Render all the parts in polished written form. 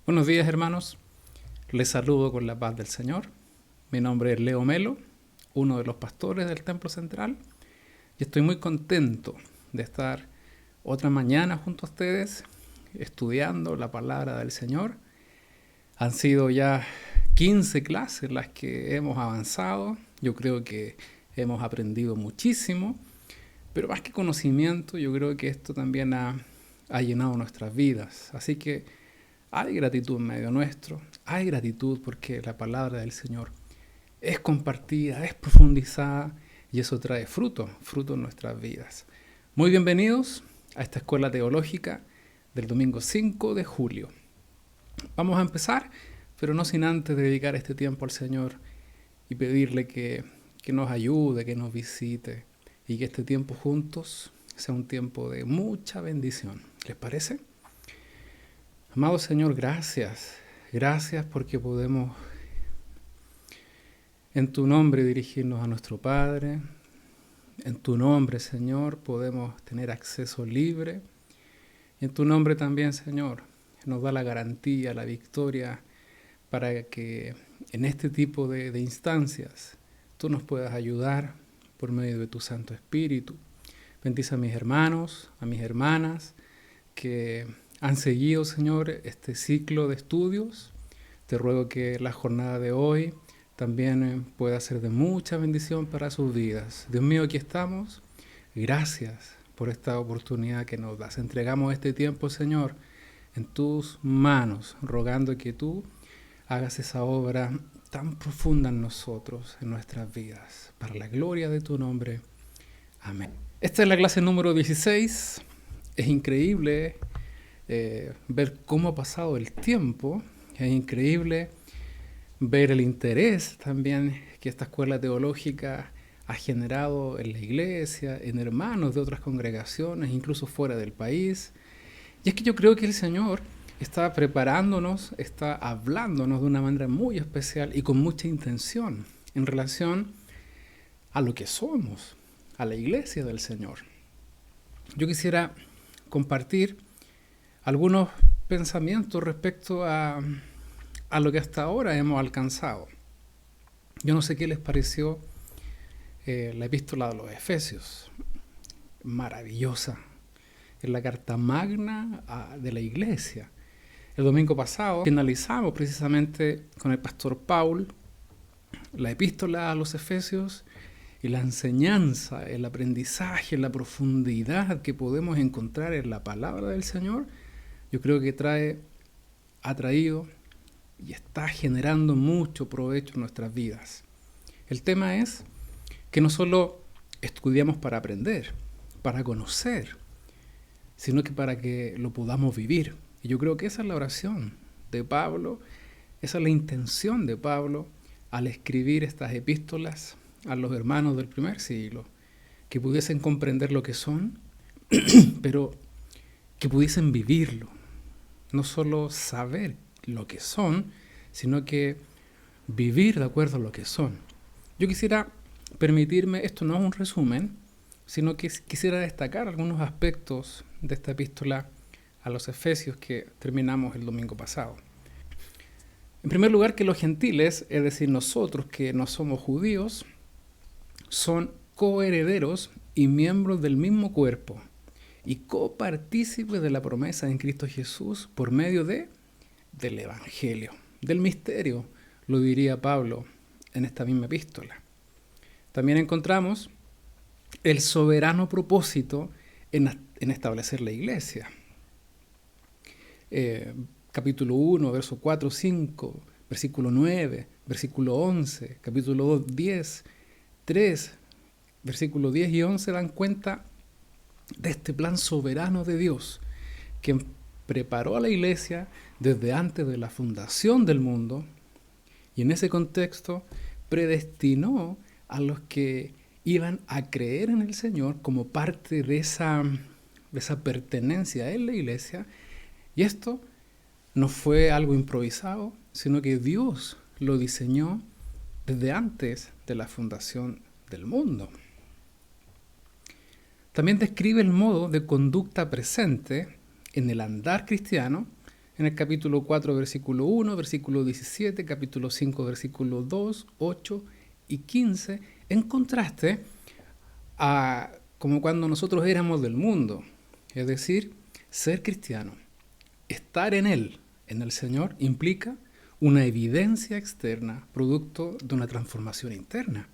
Buenos días, hermanos. Les saludo con la paz del Señor. Mi nombre es Leo Melo, uno de los pastores del Templo Central, y estoy muy contento de estar otra mañana junto a ustedes estudiando la palabra del Señor. Han sido ya 15 clases las que hemos avanzado. Yo creo que hemos aprendido muchísimo, pero más que conocimiento, yo creo que esto también ha llenado nuestras vidas. Así que hay gratitud en medio nuestro, hay gratitud porque la palabra del Señor es compartida, es profundizada y eso trae fruto en nuestras vidas. Muy bienvenidos a esta escuela teológica del domingo 5 de julio. Vamos a empezar, pero no sin antes dedicar este tiempo al Señor y pedirle que nos ayude, que nos visite y que este tiempo juntos sea un tiempo de mucha bendición. ¿Les parece? Amado Señor, gracias. Gracias porque podemos en tu nombre dirigirnos a nuestro Padre. En tu nombre, Señor, podemos tener acceso libre. Y en tu nombre también, Señor, nos da la garantía, la victoria para que en este tipo de instancias tú nos puedas ayudar por medio de tu Santo Espíritu. Bendice a mis hermanos, a mis hermanas que han seguido, Señor, este ciclo de estudios. Te ruego que la jornada de hoy también pueda ser de mucha bendición para sus vidas. Dios mío, aquí estamos. Gracias por esta oportunidad que nos das. Entregamos este tiempo, Señor, en tus manos, rogando que tú hagas esa obra tan profunda en nosotros, en nuestras vidas, para la gloria de tu nombre. Amén. Esta es la clase número 16. Es increíble ver cómo ha pasado el tiempo. Es increíble ver el interés también que esta escuela teológica ha generado en la iglesia, en hermanos de otras congregaciones, incluso fuera del país. Y es que yo creo que el Señor está preparándonos, está hablándonos de una manera muy especial y con mucha intención en relación a lo que somos, a la iglesia del Señor. Yo quisiera compartir algunos pensamientos respecto a lo que hasta ahora hemos alcanzado. Yo no sé qué les pareció la epístola de los Efesios. Maravillosa. Es la carta magna de la iglesia. El domingo pasado finalizamos precisamente con el pastor Paul la epístola a los Efesios y la enseñanza, el aprendizaje, la profundidad que podemos encontrar en la palabra del Señor. Yo creo que ha traído y está generando mucho provecho en nuestras vidas. El tema es que no solo estudiamos para aprender, para conocer, sino que para que lo podamos vivir. Y yo creo que esa es la oración de Pablo, esa es la intención de Pablo al escribir estas epístolas a los hermanos del primer siglo, que pudiesen comprender lo que son, pero que pudiesen vivirlo. No solo saber lo que son, sino que vivir de acuerdo a lo que son. Yo quisiera permitirme, esto no es un resumen, sino que quisiera destacar algunos aspectos de esta epístola a los Efesios que terminamos el domingo pasado. En primer lugar, que los gentiles, es decir, nosotros que no somos judíos, son coherederos y miembros del mismo cuerpo y copartícipes de la promesa en Cristo Jesús por medio del Evangelio, del misterio, lo diría Pablo en esta misma epístola. También encontramos el soberano propósito en establecer la iglesia. Capítulo 1, verso 4, 5, versículo 9, versículo 11, capítulo 2, 10, 3, versículo 10 y 11 dan cuenta de este plan soberano de Dios, quien preparó a la iglesia desde antes de la fundación del mundo y en ese contexto predestinó a los que iban a creer en el Señor como parte de esa pertenencia en la iglesia. Y esto no fue algo improvisado, sino que Dios lo diseñó desde antes de la fundación del mundo. También describe el modo de conducta presente en el andar cristiano en el capítulo 4, versículo 1, versículo 17, capítulo 5, versículo 2, 8 y 15, en contraste a como cuando nosotros éramos del mundo. Es decir, ser cristiano, estar en Él, en el Señor, implica una evidencia externa, producto de una transformación interna.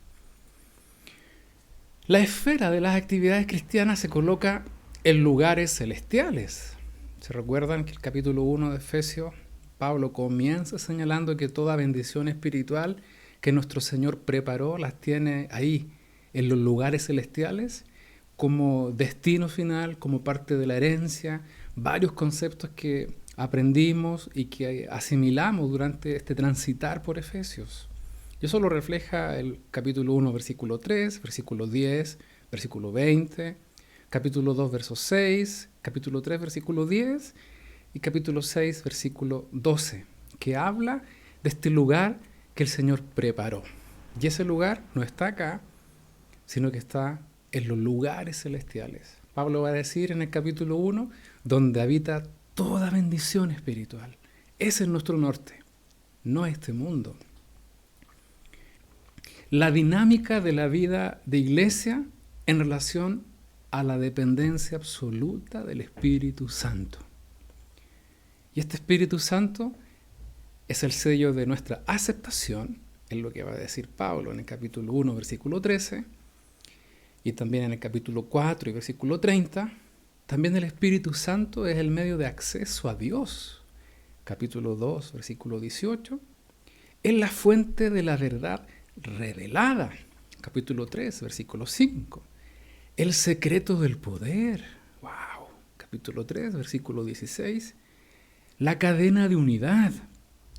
La esfera de las actividades cristianas se coloca en lugares celestiales. ¿Se recuerdan que el capítulo 1 de Efesios, Pablo comienza señalando que toda bendición espiritual que nuestro Señor preparó las tiene ahí, en los lugares celestiales, como destino final, como parte de la herencia, varios conceptos que aprendimos y que asimilamos durante este transitar por Efesios. Y eso lo refleja el capítulo 1, versículo 3, versículo 10, versículo 20, capítulo 2, verso 6, capítulo 3, versículo 10 y capítulo 6, versículo 12, que habla de este lugar que el Señor preparó. Y ese lugar no está acá, sino que está en los lugares celestiales. Pablo va a decir en el capítulo 1, donde habita toda bendición espiritual. Ese es nuestro norte, no este mundo. La dinámica de la vida de iglesia en relación a la dependencia absoluta del Espíritu Santo. Y este Espíritu Santo es el sello de nuestra aceptación, es lo que va a decir Pablo en el capítulo 1, versículo 13, y también en el capítulo 4 y versículo 30. También el Espíritu Santo es el medio de acceso a Dios. Capítulo 2, versículo 18. Es la fuente de la verdad revelada. Capítulo 3, versículo 5. El secreto del poder. ¡Wow! Capítulo 3, versículo 16. La cadena de unidad.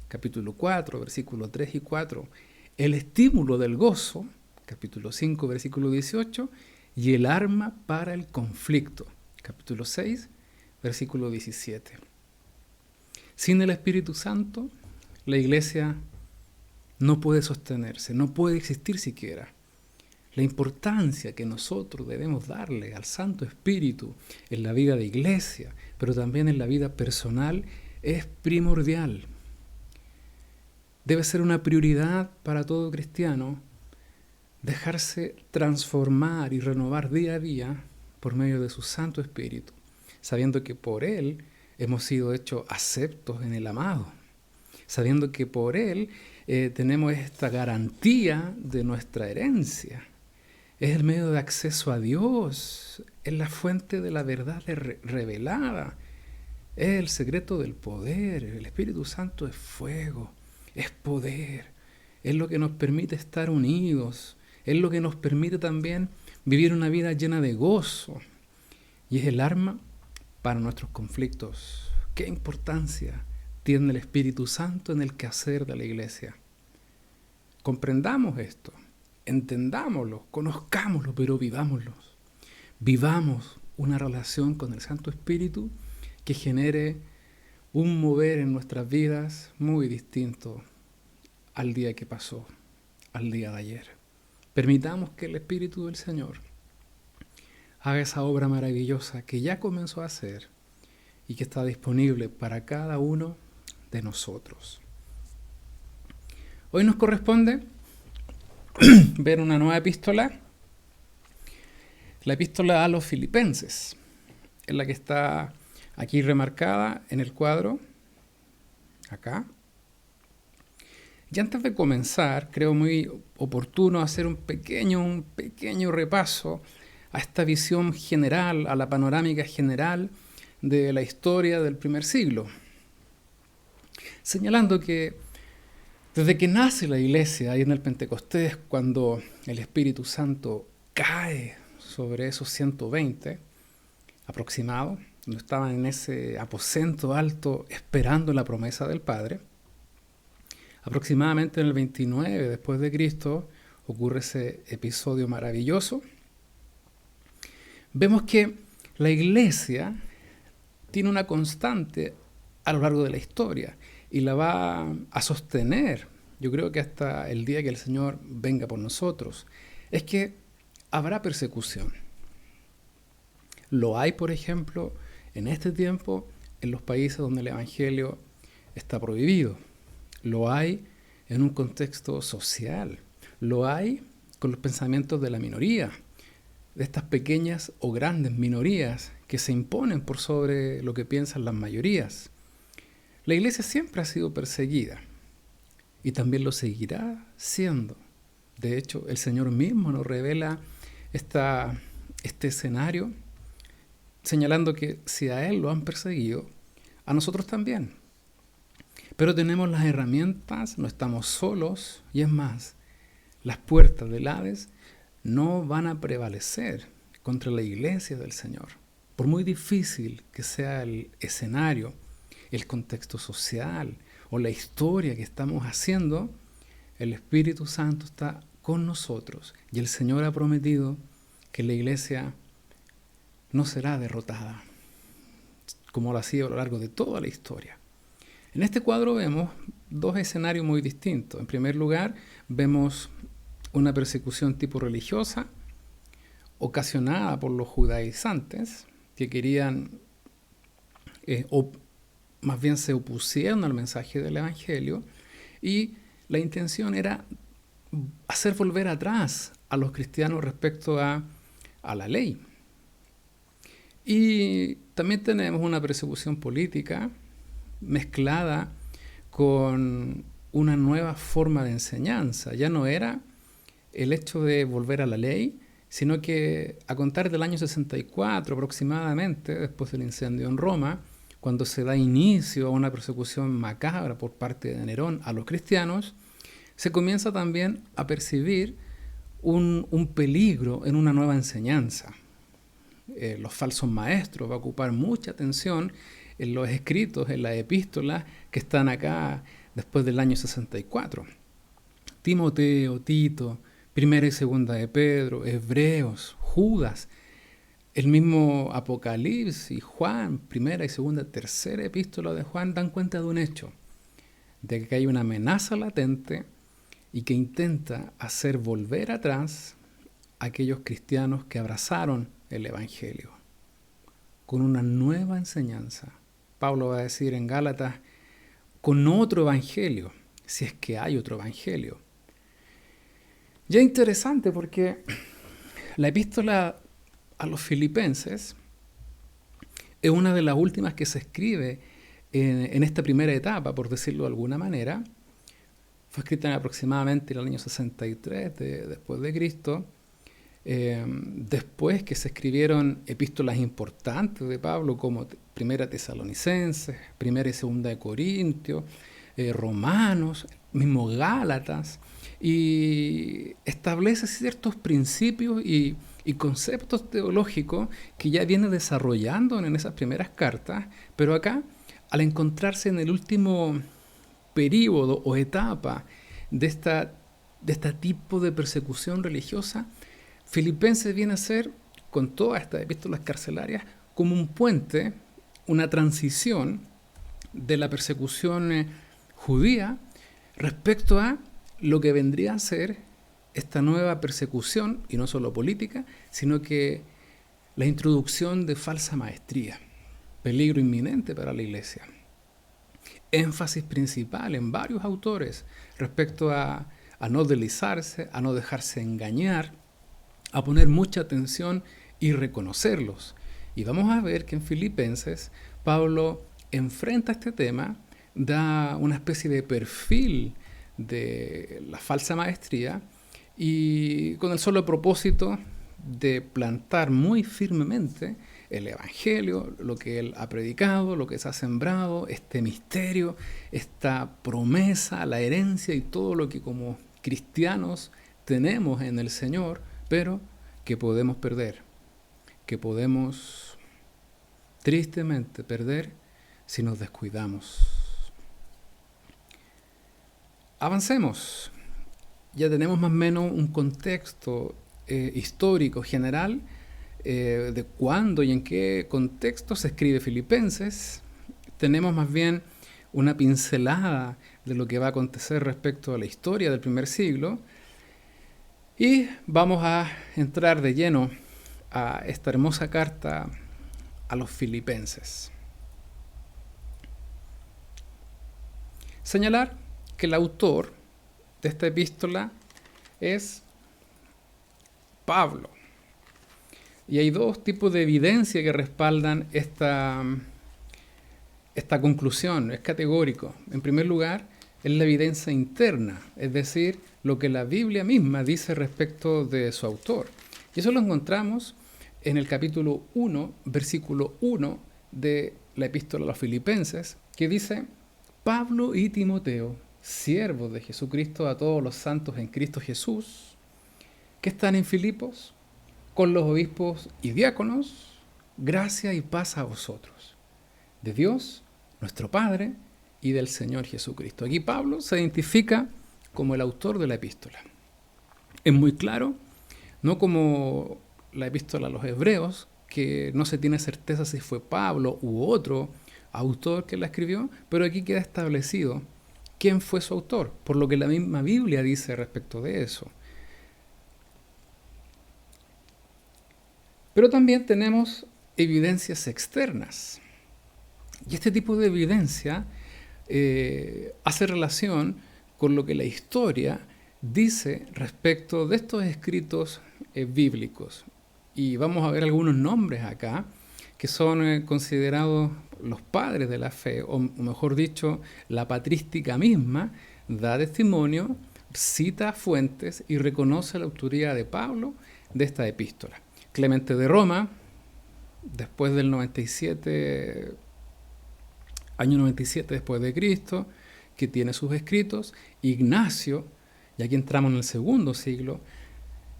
Capítulo 4, versículo 3 y 4. El estímulo del gozo. Capítulo 5, versículo 18. Y el arma para el conflicto. Capítulo 6, versículo 17. Sin el Espíritu Santo, la iglesia no puede sostenerse, no puede existir siquiera. La importancia que nosotros debemos darle al Santo Espíritu en la vida de iglesia, pero también en la vida personal, es primordial. Debe ser una prioridad para todo cristiano dejarse transformar y renovar día a día por medio de su Santo Espíritu, sabiendo que por Él hemos sido hechos aceptos en el amado, sabiendo que por Él tenemos esta garantía de nuestra herencia. Es el medio de acceso a Dios, es la fuente de la verdad revelada, es el secreto del poder. El Espíritu Santo es fuego, es poder, es lo que nos permite estar unidos, es lo que nos permite también vivir una vida llena de gozo, y es el arma para nuestros conflictos. ¿Qué importancia tiene el Espíritu Santo en el quehacer de la iglesia? Comprendamos esto, entendámoslo, conozcámoslo, pero vivámoslo. Vivamos una relación con el Santo Espíritu que genere un mover en nuestras vidas muy distinto al día que pasó, al día de ayer. Permitamos que el Espíritu del Señor haga esa obra maravillosa que ya comenzó a hacer y que está disponible para cada uno de nosotros. Hoy nos corresponde ver una nueva epístola, la epístola a los Filipenses, en la que está aquí remarcada en el cuadro, acá. Y antes de comenzar, creo muy oportuno hacer un pequeño repaso a esta visión general, a la panorámica general de la historia del primer siglo, señalando que desde que nace la iglesia, ahí en el Pentecostés, cuando el Espíritu Santo cae sobre esos 120 aproximados, cuando estaban en ese aposento alto esperando la promesa del Padre, aproximadamente en el 29 después de Cristo ocurre ese episodio maravilloso. Vemos que la iglesia tiene una constante a lo largo de la historia y la va a sostener, yo creo que hasta el día que el Señor venga por nosotros. Es que habrá persecución. Lo hay, por ejemplo, en este tiempo en los países donde el Evangelio está prohibido. Lo hay en un contexto social. Lo hay con los pensamientos de la minoría, de estas pequeñas o grandes minorías que se imponen por sobre lo que piensan las mayorías. La iglesia siempre ha sido perseguida y también lo seguirá siendo. De hecho, el Señor mismo nos revela este escenario, señalando que si a Él lo han perseguido, a nosotros también. Pero tenemos las herramientas, no estamos solos, y es más, las puertas del Hades no van a prevalecer contra la iglesia del Señor. Por muy difícil que sea el escenario, el contexto social o la historia que estamos haciendo, el Espíritu Santo está con nosotros y el Señor ha prometido que la iglesia no será derrotada, como lo ha sido a lo largo de toda la historia. En este cuadro vemos dos escenarios muy distintos. En primer lugar, vemos una persecución tipo religiosa ocasionada por los judaizantes que querían, o más bien se opusieron al mensaje del Evangelio, y la intención era hacer volver atrás a los cristianos respecto a la ley. Y también tenemos una persecución política mezclada con una nueva forma de enseñanza. Ya no era el hecho de volver a la ley, sino que a contar del año 64 aproximadamente, después del incendio en Roma, cuando se da inicio a una persecución macabra por parte de Nerón a los cristianos, se comienza también a percibir un peligro en una nueva enseñanza. Los falsos maestros va a ocupar mucha atención en los escritos, en las epístolas que están acá después del año 64. Timoteo, Tito, Primera y Segunda de Pedro, Hebreos, Judas, el mismo Apocalipsis, Juan, Primera y Segunda, Tercera epístola de Juan dan cuenta de un hecho, de que hay una amenaza latente y que intenta hacer volver atrás a aquellos cristianos que abrazaron el Evangelio con una nueva enseñanza. Pablo va a decir en Gálatas, con otro Evangelio, si es que hay otro Evangelio. Ya es interesante porque la epístola a los Filipenses es una de las últimas que se escribe en esta primera etapa, por decirlo de alguna manera. Fue escrita en aproximadamente en el año 63 después de Cristo. Después que se escribieron epístolas importantes de Pablo como Primera Tesalonicenses, Primera y Segunda de Corintios, Romanos, mismo Gálatas, y establece ciertos principios y conceptos teológicos que ya viene desarrollando en esas primeras cartas, pero acá, al encontrarse en el último período o etapa de este tipo de persecución religiosa, Filipenses viene a ser, con todas estas epístolas carcelarias, como un puente, una transición de la persecución judía respecto a lo que vendría a ser esta nueva persecución, y no solo política, sino que la introducción de falsa maestría, peligro inminente para la iglesia. Énfasis principal en varios autores respecto a no deslizarse, a no dejarse engañar, a poner mucha atención y reconocerlos. Y vamos a ver que en Filipenses Pablo enfrenta este tema, da una especie de perfil de la falsa maestría y con el solo propósito de plantar muy firmemente el Evangelio, lo que él ha predicado, lo que se ha sembrado, este misterio, esta promesa, la herencia y todo lo que como cristianos tenemos en el Señor, pero que podemos perder, que podemos tristemente perder si nos descuidamos. Avancemos. Ya tenemos más o menos un contexto histórico general de cuándo y en qué contexto se escribe Filipenses. Tenemos más bien una pincelada de lo que va a acontecer respecto a la historia del primer siglo. Y vamos a entrar de lleno a esta hermosa carta a los Filipenses. Señalar que el autor de esta epístola es Pablo. Y hay dos tipos de evidencia que respaldan esta conclusión, es categórico. En primer lugar, es la evidencia interna, es decir, lo que la Biblia misma dice respecto de su autor. Y eso lo encontramos en el capítulo 1, versículo 1 de la epístola a los Filipenses, que dice: Pablo y Timoteo, siervos de Jesucristo, a todos los santos en Cristo Jesús, que están en Filipos, con los obispos y diáconos, gracia y paz a vosotros, de Dios, nuestro Padre, y del Señor Jesucristo. Aquí Pablo se identifica como el autor de la epístola. Es muy claro, no como la epístola a los Hebreos, que no se tiene certeza si fue Pablo u otro autor que la escribió, pero aquí queda establecido quién fue su autor, por lo que la misma Biblia dice respecto de eso. Pero también tenemos evidencias externas. Y este tipo de evidencia hace relación con lo que la historia dice respecto de estos escritos bíblicos. Y vamos a ver algunos nombres acá que son considerados los padres de la fe, o mejor dicho, la patrística misma da testimonio, cita fuentes y reconoce la autoría de Pablo de esta epístola. Clemente de Roma, después del 97, año 97 después de Cristo, que tiene sus escritos. Ignacio, y aquí entramos en el segundo siglo,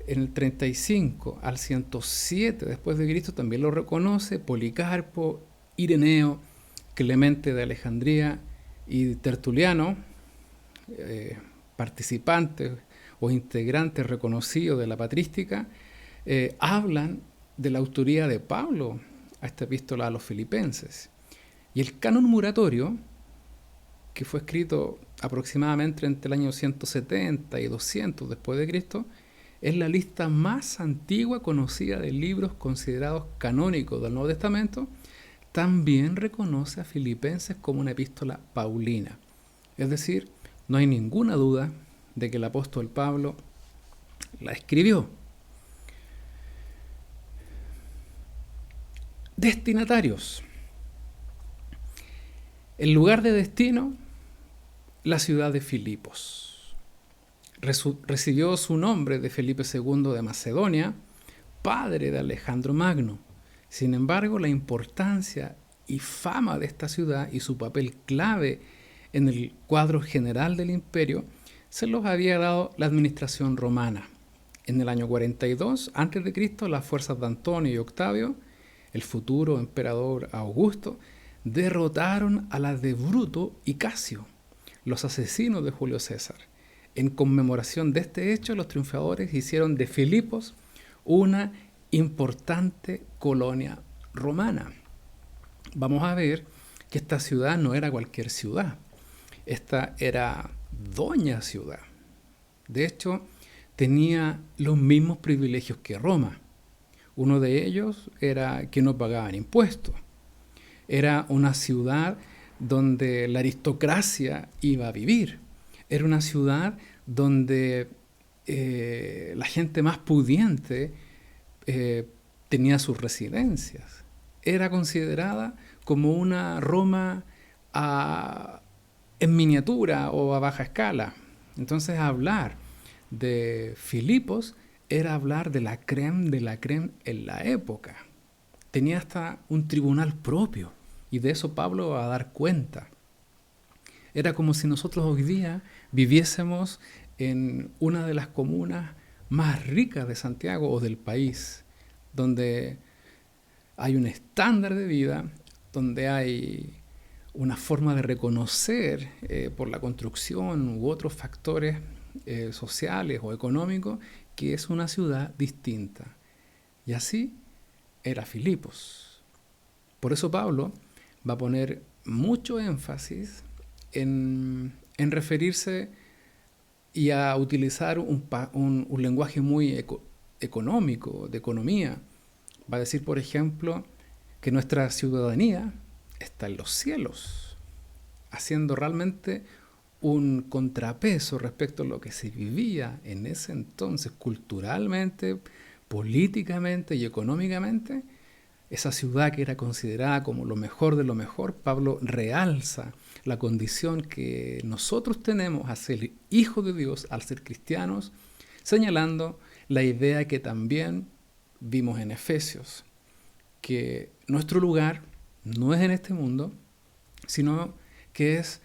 en el 35 al 107 después de Cristo también lo reconoce. Policarpo, Ireneo, Clemente de Alejandría y Tertuliano, participantes o integrantes reconocidos de la patrística, hablan de la autoría de Pablo a esta epístola a los Filipenses. Y el canon muratorio, que fue escrito aproximadamente entre el año 170 y 200 después de Cristo, es la lista más antigua conocida de libros considerados canónicos del Nuevo Testamento. También reconoce a Filipenses como una epístola paulina. Es decir, no hay ninguna duda de que el apóstol Pablo la escribió. Destinatarios. El lugar de destino, la ciudad de Filipos. Recibió su nombre de Felipe II de Macedonia, padre de Alejandro Magno. Sin embargo, la importancia y fama de esta ciudad y su papel clave en el cuadro general del imperio se los había dado la administración romana. En el año 42 a.C., las fuerzas de Antonio y Octavio, el futuro emperador Augusto, derrotaron a las de Bruto y Casio, los asesinos de Julio César. En conmemoración de este hecho, los triunfadores hicieron de Filipos una importante colonia romana. Vamos a ver que esta ciudad no era cualquier ciudad. Esta era doña ciudad. De hecho, tenía los mismos privilegios que Roma. Uno de ellos era que no pagaban impuestos. Era una ciudad donde la aristocracia iba a vivir. Era una ciudad donde la gente más pudiente tenía sus residencias. Era considerada como una Roma en miniatura o a baja escala. Entonces, hablar de Filipos era hablar de la crème en la época. Tenía hasta un tribunal propio, y de eso Pablo va a dar cuenta. Era como si nosotros hoy día viviésemos en una de las comunas más ricas de Santiago o del país, donde hay un estándar de vida, donde hay una forma de reconocer por la construcción u otros factores sociales o económicos que es una ciudad distinta. Y así era Filipos. Por eso Pablo va a poner mucho énfasis en referirse y a utilizar un lenguaje muy económico, de economía. Va a decir, por ejemplo, que nuestra ciudadanía está en los cielos, haciendo realmente un contrapeso respecto a lo que se vivía en ese entonces culturalmente, políticamente y económicamente. Esa ciudad que era considerada como lo mejor de lo mejor, Pablo realza la condición que nosotros tenemos al ser hijos de Dios, al ser cristianos, señalando la idea que también vimos en Efesios, que nuestro lugar no es en este mundo, sino que es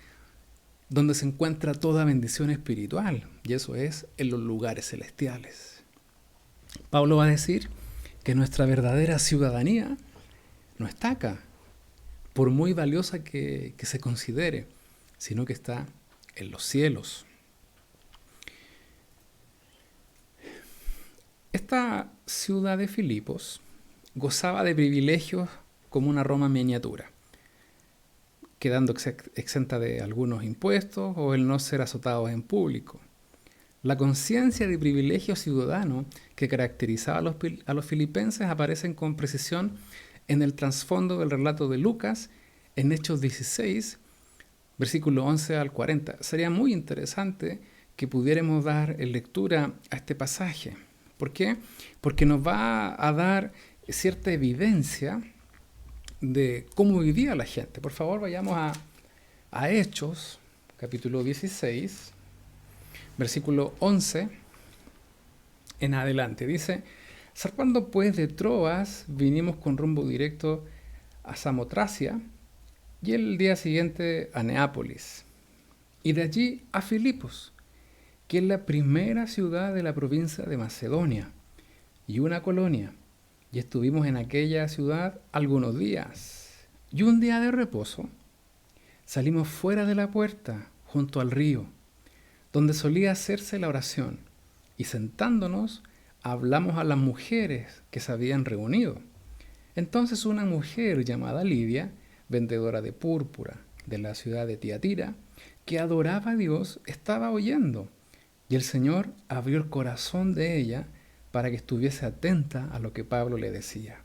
donde se encuentra toda bendición espiritual, y eso es en los lugares celestiales. Pablo va a decir que nuestra verdadera ciudadanía no está acá, por muy valiosa que se considere, sino que está en los cielos. Esta ciudad de Filipos gozaba de privilegios como una Roma miniatura, quedando exenta de algunos impuestos o el no ser azotados en público. La conciencia de privilegio ciudadano que caracterizaba a los filipenses aparecen con precisión en el trasfondo del relato de Lucas en Hechos 16, versículo 11 al 40. Sería muy interesante que pudiéramos dar lectura a este pasaje. ¿Por qué? Porque nos va a dar cierta evidencia de cómo vivía la gente. Por favor, vayamos a Hechos, capítulo 16, versículo 11 en adelante. Dice: zarpando pues de Troas, vinimos con rumbo directo a Samotracia y el día siguiente a Neápolis, y de allí a Filipos, que es la primera ciudad de la provincia de Macedonia y una colonia, y estuvimos en aquella ciudad algunos días. Y un día de reposo salimos fuera de la puerta, junto al río, donde solía hacerse la oración, y sentándonos hablamos a las mujeres que se habían reunido. Entonces una mujer llamada Lidia, vendedora de púrpura de la ciudad de Tiatira, que adoraba a Dios, estaba oyendo, y el Señor abrió el corazón de ella para que estuviese atenta a lo que Pablo le decía.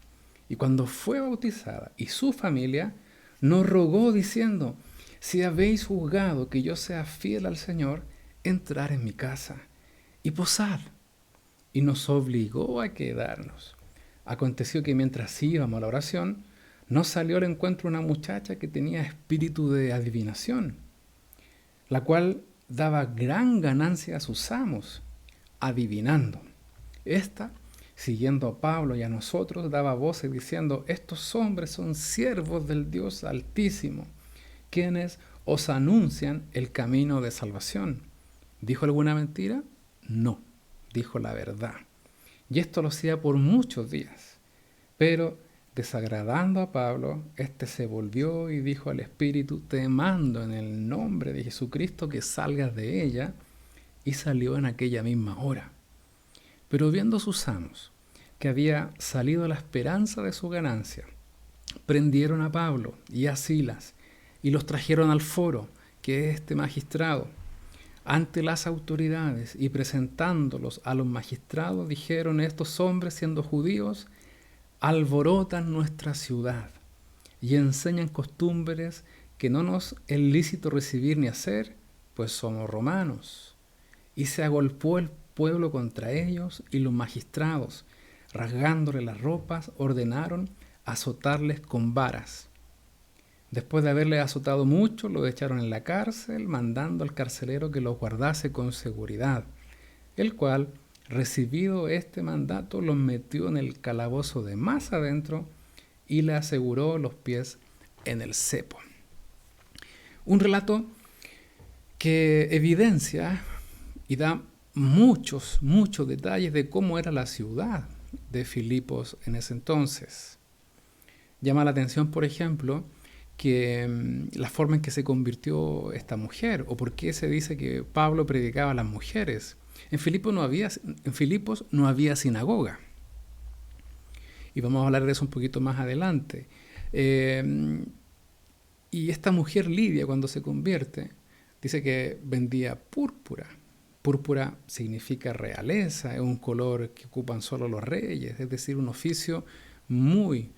Y cuando fue bautizada y su familia, nos rogó diciendo: si habéis juzgado que yo sea fiel al Señor, entrar en mi casa y posar. Y nos obligó a quedarnos. Aconteció que mientras íbamos a la oración, nos salió al encuentro una muchacha que tenía espíritu de adivinación, la cual daba gran ganancia a sus amos, adivinando. Esta, siguiendo a Pablo y a nosotros, daba voces diciendo: estos hombres son siervos del Dios Altísimo, quienes os anuncian el camino de salvación. ¿Dijo alguna mentira? No, dijo la verdad. Y esto lo hacía por muchos días. Pero, desagradando a Pablo, éste se volvió y dijo al espíritu: te mando en el nombre de Jesucristo que salgas de ella. Y salió en aquella misma hora. Pero viendo sus amos que había salido la esperanza de su ganancia, prendieron a Pablo y a Silas y los trajeron al foro, que es este magistrado, ante las autoridades, y presentándolos a los magistrados dijeron: estos hombres, siendo judíos, alborotan nuestra ciudad y enseñan costumbres que no nos es lícito recibir ni hacer, pues somos romanos. Y se agolpó el pueblo contra ellos, y los magistrados, rasgándole las ropas, ordenaron azotarles con varas. Después de haberles azotado mucho, los echaron en la cárcel, mandando al carcelero que los guardase con seguridad, el cual, recibido este mandato, los metió en el calabozo de más adentro y le aseguró los pies en el cepo. Un relato que evidencia y da muchos detalles de cómo era la ciudad de Filipos en ese entonces. Llama la atención, por ejemplo, que la forma en que se convirtió esta mujer, o por qué se dice que Pablo predicaba a las mujeres. En Filipos no había sinagoga. Y vamos a hablar de eso un poquito más adelante. Y esta mujer Lidia, cuando se convierte, dice que vendía púrpura. Púrpura significa realeza, es un color que ocupan solo los reyes, es decir, un oficio muy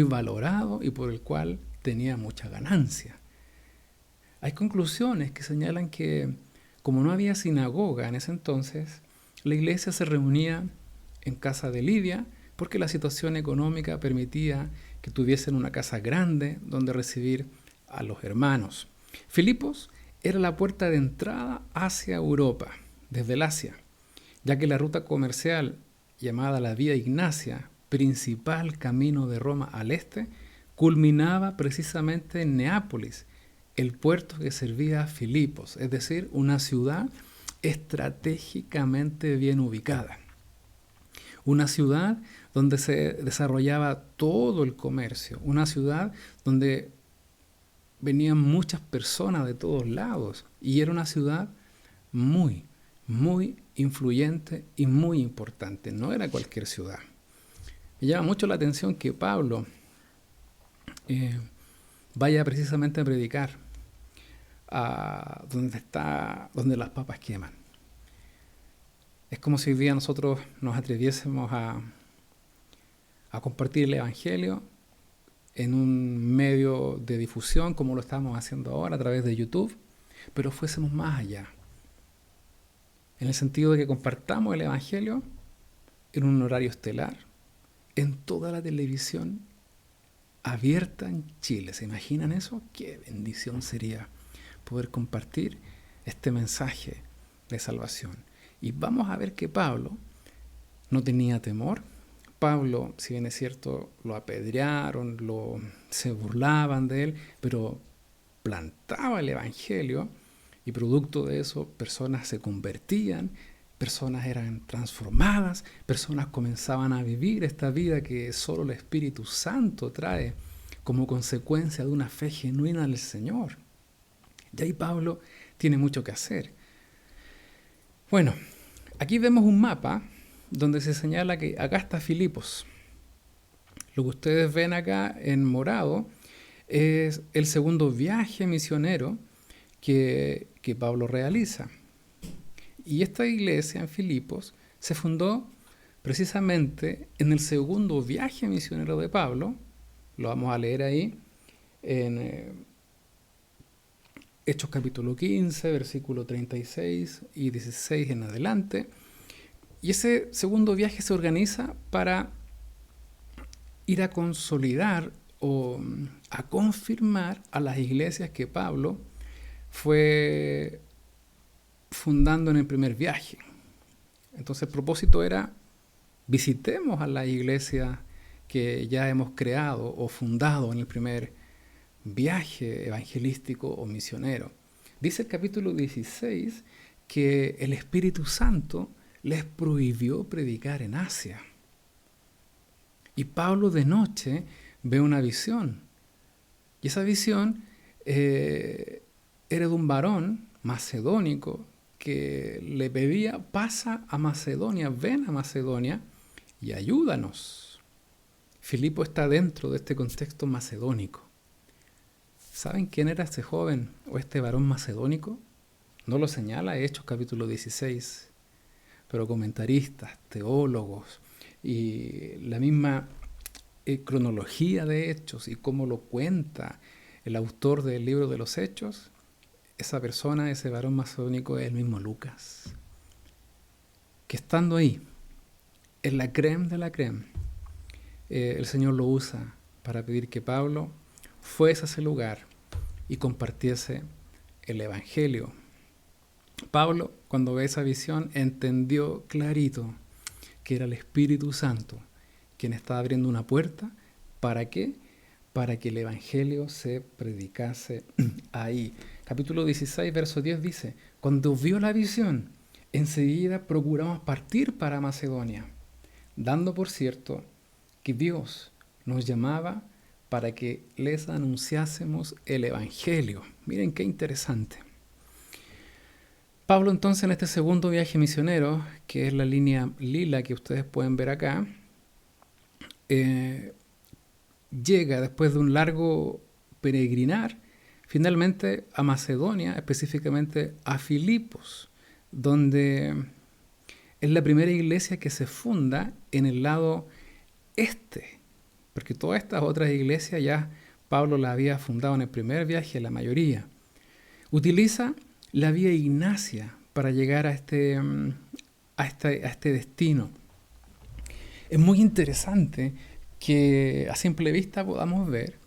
valorado y por el cual tenía mucha ganancia. Hay conclusiones que señalan que, como no había sinagoga en ese entonces, la iglesia se reunía en casa de Lidia porque la situación económica permitía que tuviesen una casa grande donde recibir a los hermanos. Filipos era la puerta de entrada hacia Europa, desde el Asia, ya que la ruta comercial llamada la Vía Ignacia, principal camino de Roma al este, culminaba precisamente en Neápolis, el puerto que servía a Filipos, es decir, una ciudad estratégicamente bien ubicada. Una ciudad donde se desarrollaba todo el comercio, una ciudad donde venían muchas personas de todos lados y era una ciudad muy, muy influyente y muy importante, no era cualquier ciudad. Me llama mucho la atención que Pablo vaya precisamente a predicar a donde las papas queman. Es como si hoy día nosotros nos atreviésemos a compartir el Evangelio en un medio de difusión como lo estamos haciendo ahora a través de YouTube, pero fuésemos más allá, en el sentido de que compartamos el Evangelio en un horario estelar, en toda la televisión abierta en Chile. ¿Se imaginan eso? ¡Qué bendición sería poder compartir este mensaje de salvación! Y vamos a ver que Pablo no tenía temor. Pablo, si bien es cierto, lo apedrearon, se burlaban de él, pero plantaba el Evangelio y producto de eso personas se convertían, personas eran transformadas, personas comenzaban a vivir esta vida que solo el Espíritu Santo trae como consecuencia de una fe genuina en el Señor. Y ahí Pablo tiene mucho que hacer. Bueno, aquí vemos un mapa donde se señala que acá está Filipos. Lo que ustedes ven acá en morado es el segundo viaje misionero que Pablo realiza. Y esta iglesia en Filipos se fundó precisamente en el segundo viaje misionero de Pablo. Lo vamos a leer ahí en Hechos capítulo 15, versículo 36 y 16 en adelante. Y ese segundo viaje se organiza para ir a consolidar o a confirmar a las iglesias que Pablo fue fundando en el primer viaje. Entonces el propósito era: visitemos a las iglesias que ya hemos creado o fundado en el primer viaje evangelístico o misionero. Dice el capítulo 16 que el Espíritu Santo les prohibió predicar en Asia. Y Pablo de noche ve una visión. Y esa visión era de un varón macedónico que le pedía: pasa a Macedonia, ven a Macedonia y ayúdanos. Filipo está dentro de este contexto macedónico. ¿Saben quién era este joven o este varón macedónico? No lo señala Hechos capítulo 16, pero comentaristas, teólogos y la misma cronología de Hechos y cómo lo cuenta el autor del libro de los Hechos, esa persona, ese varón macedónico es el mismo Lucas, que estando ahí, en la crème de la crème, el Señor lo usa para pedir que Pablo fuese a ese lugar y compartiese el Evangelio. Pablo, cuando ve esa visión, entendió clarito que era el Espíritu Santo quien estaba abriendo una puerta. ¿Para qué? Para que el Evangelio se predicase ahí. Capítulo 16, verso 10 dice: cuando vio la visión, enseguida procuramos partir para Macedonia, dando por cierto que Dios nos llamaba para que les anunciásemos el Evangelio. Miren qué interesante. Pablo entonces en este segundo viaje misionero, que es la línea lila que ustedes pueden ver acá, llega después de un largo peregrinar finalmente a Macedonia, específicamente a Filipos, donde es la primera iglesia que se funda en el lado este, porque todas estas otras iglesias ya Pablo las había fundado en el primer viaje, la mayoría. utiliza la vía ignacia para llegar a este destino. Es muy interesante que a simple vista podamos ver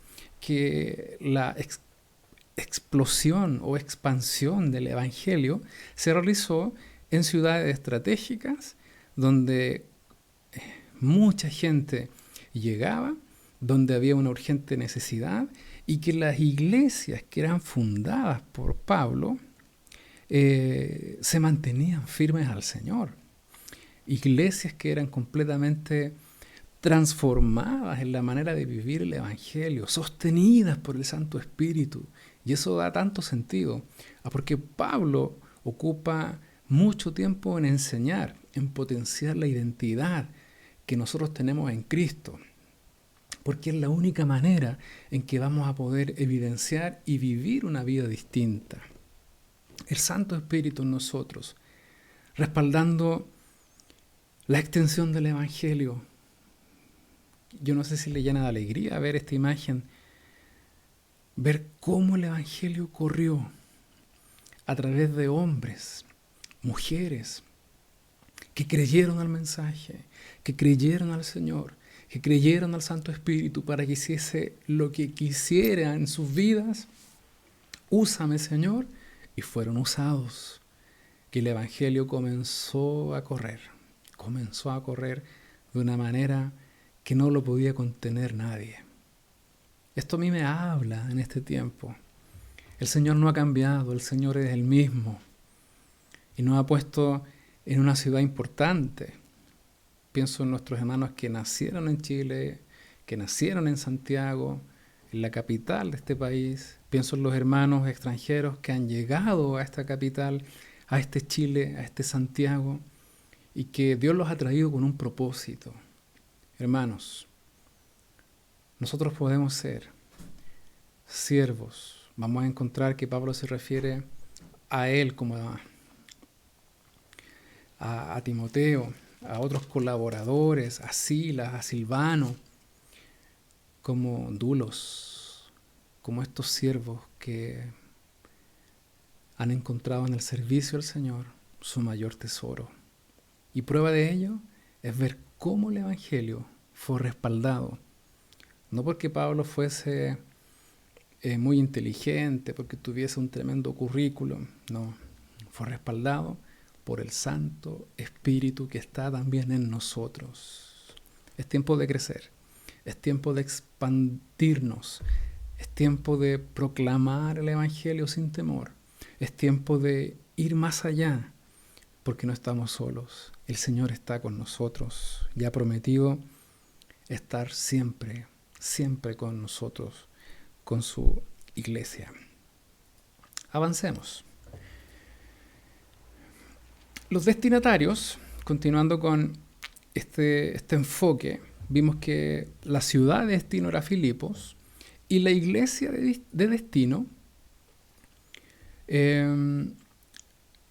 que la explosión o expansión del Evangelio se realizó en ciudades estratégicas donde mucha gente llegaba, donde había una urgente necesidad, y que las iglesias que eran fundadas por Pablo se mantenían firmes al Señor. Iglesias que eran completamente transformadas en la manera de vivir el Evangelio, sostenidas por el Santo Espíritu. Y eso da tanto sentido, porque Pablo ocupa mucho tiempo en enseñar, en potenciar la identidad que nosotros tenemos en Cristo, porque es la única manera en que vamos a poder evidenciar y vivir una vida distinta. El Santo Espíritu en nosotros, respaldando la extensión del Evangelio. Yo no sé si le llena de alegría ver esta imagen, ver cómo el Evangelio corrió a través de hombres, mujeres, que creyeron al mensaje, que creyeron al Señor, que creyeron al Santo Espíritu para que hiciese lo que quisiera en sus vidas. Úsame, Señor, y fueron usados. Que el Evangelio comenzó a correr de una manera que no lo podía contener nadie. Esto a mí me habla en este tiempo. El Señor no ha cambiado, el Señor es el mismo y nos ha puesto en una ciudad importante. Pienso en nuestros hermanos que nacieron en Chile, que nacieron en Santiago, en la capital de este país. Pienso en los hermanos extranjeros que han llegado a esta capital, a este Chile, a este Santiago, y que Dios los ha traído con un propósito. Hermanos, nosotros podemos ser siervos. Vamos a encontrar que Pablo se refiere a él como a Timoteo, a otros colaboradores, a Silas, a Silvano, como dulos, como estos siervos que han encontrado en el servicio del Señor su mayor tesoro. Y prueba de ello es ver cómo el Evangelio fue respaldado, no porque Pablo fuese muy inteligente, porque tuviese un tremendo currículum, no, fue respaldado por el Santo Espíritu que está también en nosotros. Es tiempo de crecer, es tiempo de expandirnos, es tiempo de proclamar el Evangelio sin temor, es tiempo de ir más allá, porque no estamos solos. El Señor está con nosotros y ha prometido estar siempre, siempre con nosotros, con su iglesia. Avancemos. Los destinatarios, continuando con este enfoque, vimos que la ciudad de destino era Filipos y la iglesia de destino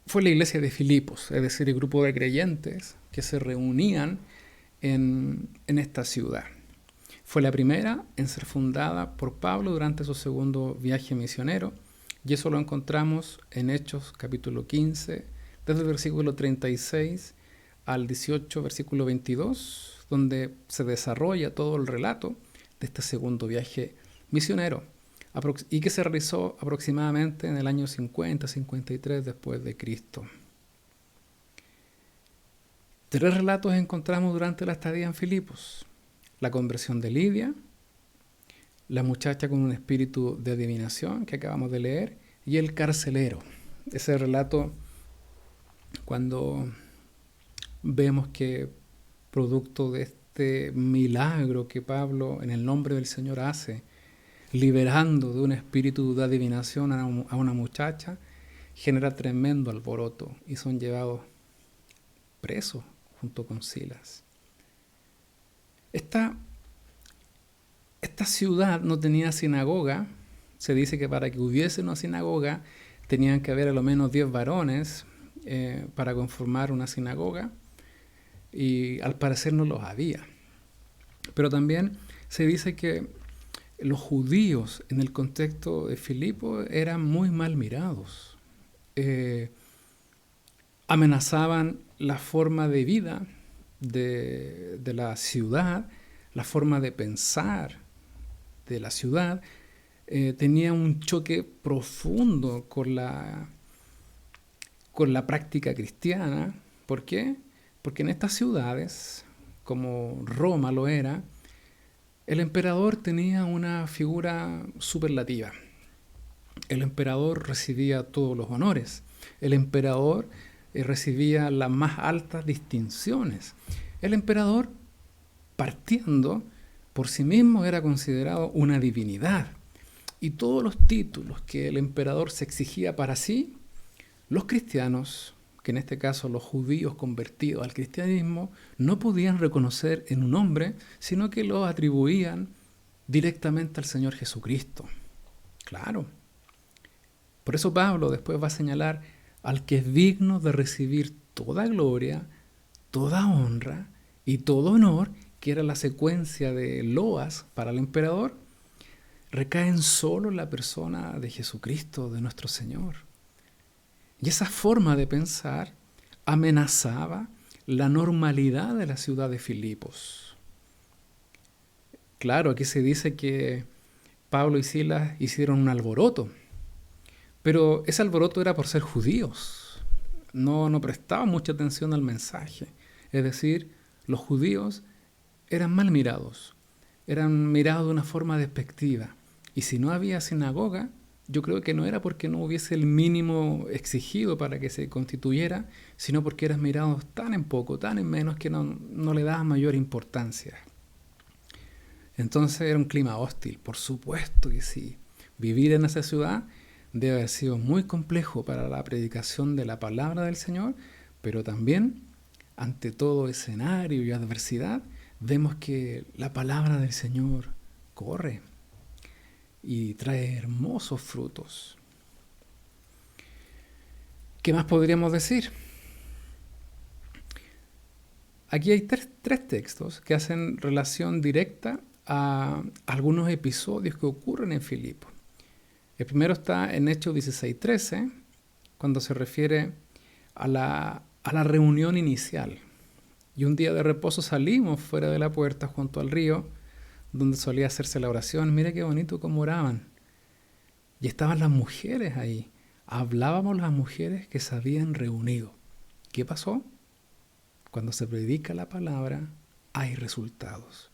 fue la iglesia de Filipos, es decir, el grupo de creyentes que se reunían en esta ciudad. Fue la primera en ser fundada por Pablo durante su segundo viaje misionero, y eso lo encontramos en Hechos capítulo 15, desde el versículo 36 al 18, versículo 22, donde se desarrolla todo el relato de este segundo viaje misionero, y que se realizó aproximadamente en el año 50-53 después de Cristo. 3 relatos encontramos durante la estadía en Filipos: la conversión de Lidia, la muchacha con un espíritu de adivinación que acabamos de leer, y el carcelero. Ese relato, cuando vemos que producto de este milagro que Pablo en el nombre del Señor hace, liberando de un espíritu de adivinación a una muchacha, genera tremendo alboroto y son llevados presos junto con Silas. Esta ciudad no tenía sinagoga. Se dice que para que hubiese una sinagoga tenían que haber a lo menos 10 varones para conformar una sinagoga, y al parecer no los había. Pero también se dice que los judíos en el contexto de Filipo eran muy mal mirados. Amenazaban la forma de vida de la ciudad, la forma de pensar de la ciudad. Tenía un choque profundo con la práctica cristiana. ¿Por qué? Porque en estas ciudades, como Roma lo era, el emperador tenía una figura superlativa. El emperador recibía todos los honores. El emperador recibía las más altas distinciones. El emperador, partiendo por sí mismo, era considerado una divinidad. Y todos los títulos que el emperador se exigía para sí, los cristianos, que en este caso los judíos convertidos al cristianismo, no podían reconocer en un hombre, sino que los atribuían directamente al Señor Jesucristo. Claro. Por eso Pablo después va a señalar al que es digno de recibir toda gloria, toda honra y todo honor, que era la secuencia de loas para el emperador, recaen solo en la persona de Jesucristo, de nuestro Señor. Y esa forma de pensar amenazaba la normalidad de la ciudad de Filipos. Claro, aquí se dice que Pablo y Silas hicieron un alboroto, pero ese alboroto era por ser judíos. No prestaban mucha atención al mensaje. Es decir, los judíos eran mal mirados, eran mirados de una forma despectiva. Y si no había sinagoga, yo creo que no era porque no hubiese el mínimo exigido para que se constituyera, sino porque eran mirados tan en poco, tan en menos, que no le daban mayor importancia. Entonces era un clima hostil, por supuesto que sí. Vivir en esa ciudad debe haber sido muy complejo para la predicación de la palabra del Señor, pero también, ante todo escenario y adversidad, vemos que la palabra del Señor corre y trae hermosos frutos. ¿Qué más podríamos decir? Aquí hay tres textos que hacen relación directa a algunos episodios que ocurren en Filipos. El primero está en Hechos 16:13, cuando se refiere a la reunión inicial. Y un día de reposo salimos fuera de la puerta junto al río, donde solía hacerse la oración. Mire qué bonito cómo oraban. Y estaban las mujeres ahí. Hablábamos las mujeres que se habían reunido. ¿Qué pasó? Cuando se predica la palabra, hay resultados.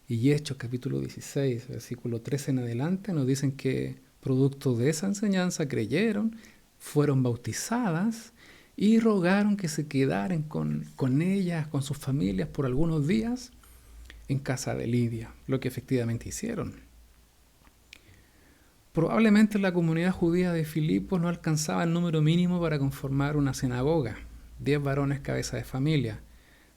Y Hechos capítulo 16, versículo 13 en adelante, nos dicen que producto de esa enseñanza creyeron, fueron bautizadas y rogaron que se quedaran con ellas, con sus familias por algunos días en casa de Lidia, lo que efectivamente hicieron. Probablemente la comunidad judía de Filipos no alcanzaba el número mínimo para conformar una sinagoga, 10 varones cabeza de familia,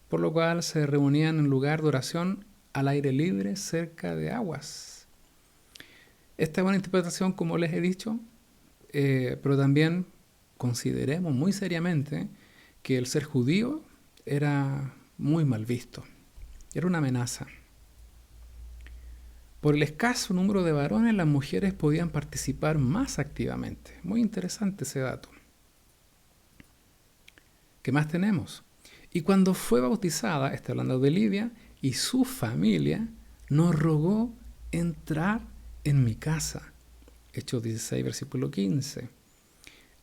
por lo cual se reunían en lugar de oración al aire libre cerca de aguas. Esta es una interpretación, como les he dicho, pero también consideremos muy seriamente que el ser judío era muy mal visto, era una amenaza. Por el escaso número de varones, las mujeres podían participar más activamente. Muy interesante ese dato. ¿Qué más tenemos? Y cuando fue bautizada, está hablando de Lidia, y su familia nos rogó entrar en mi casa. Hechos 16, versículo 15.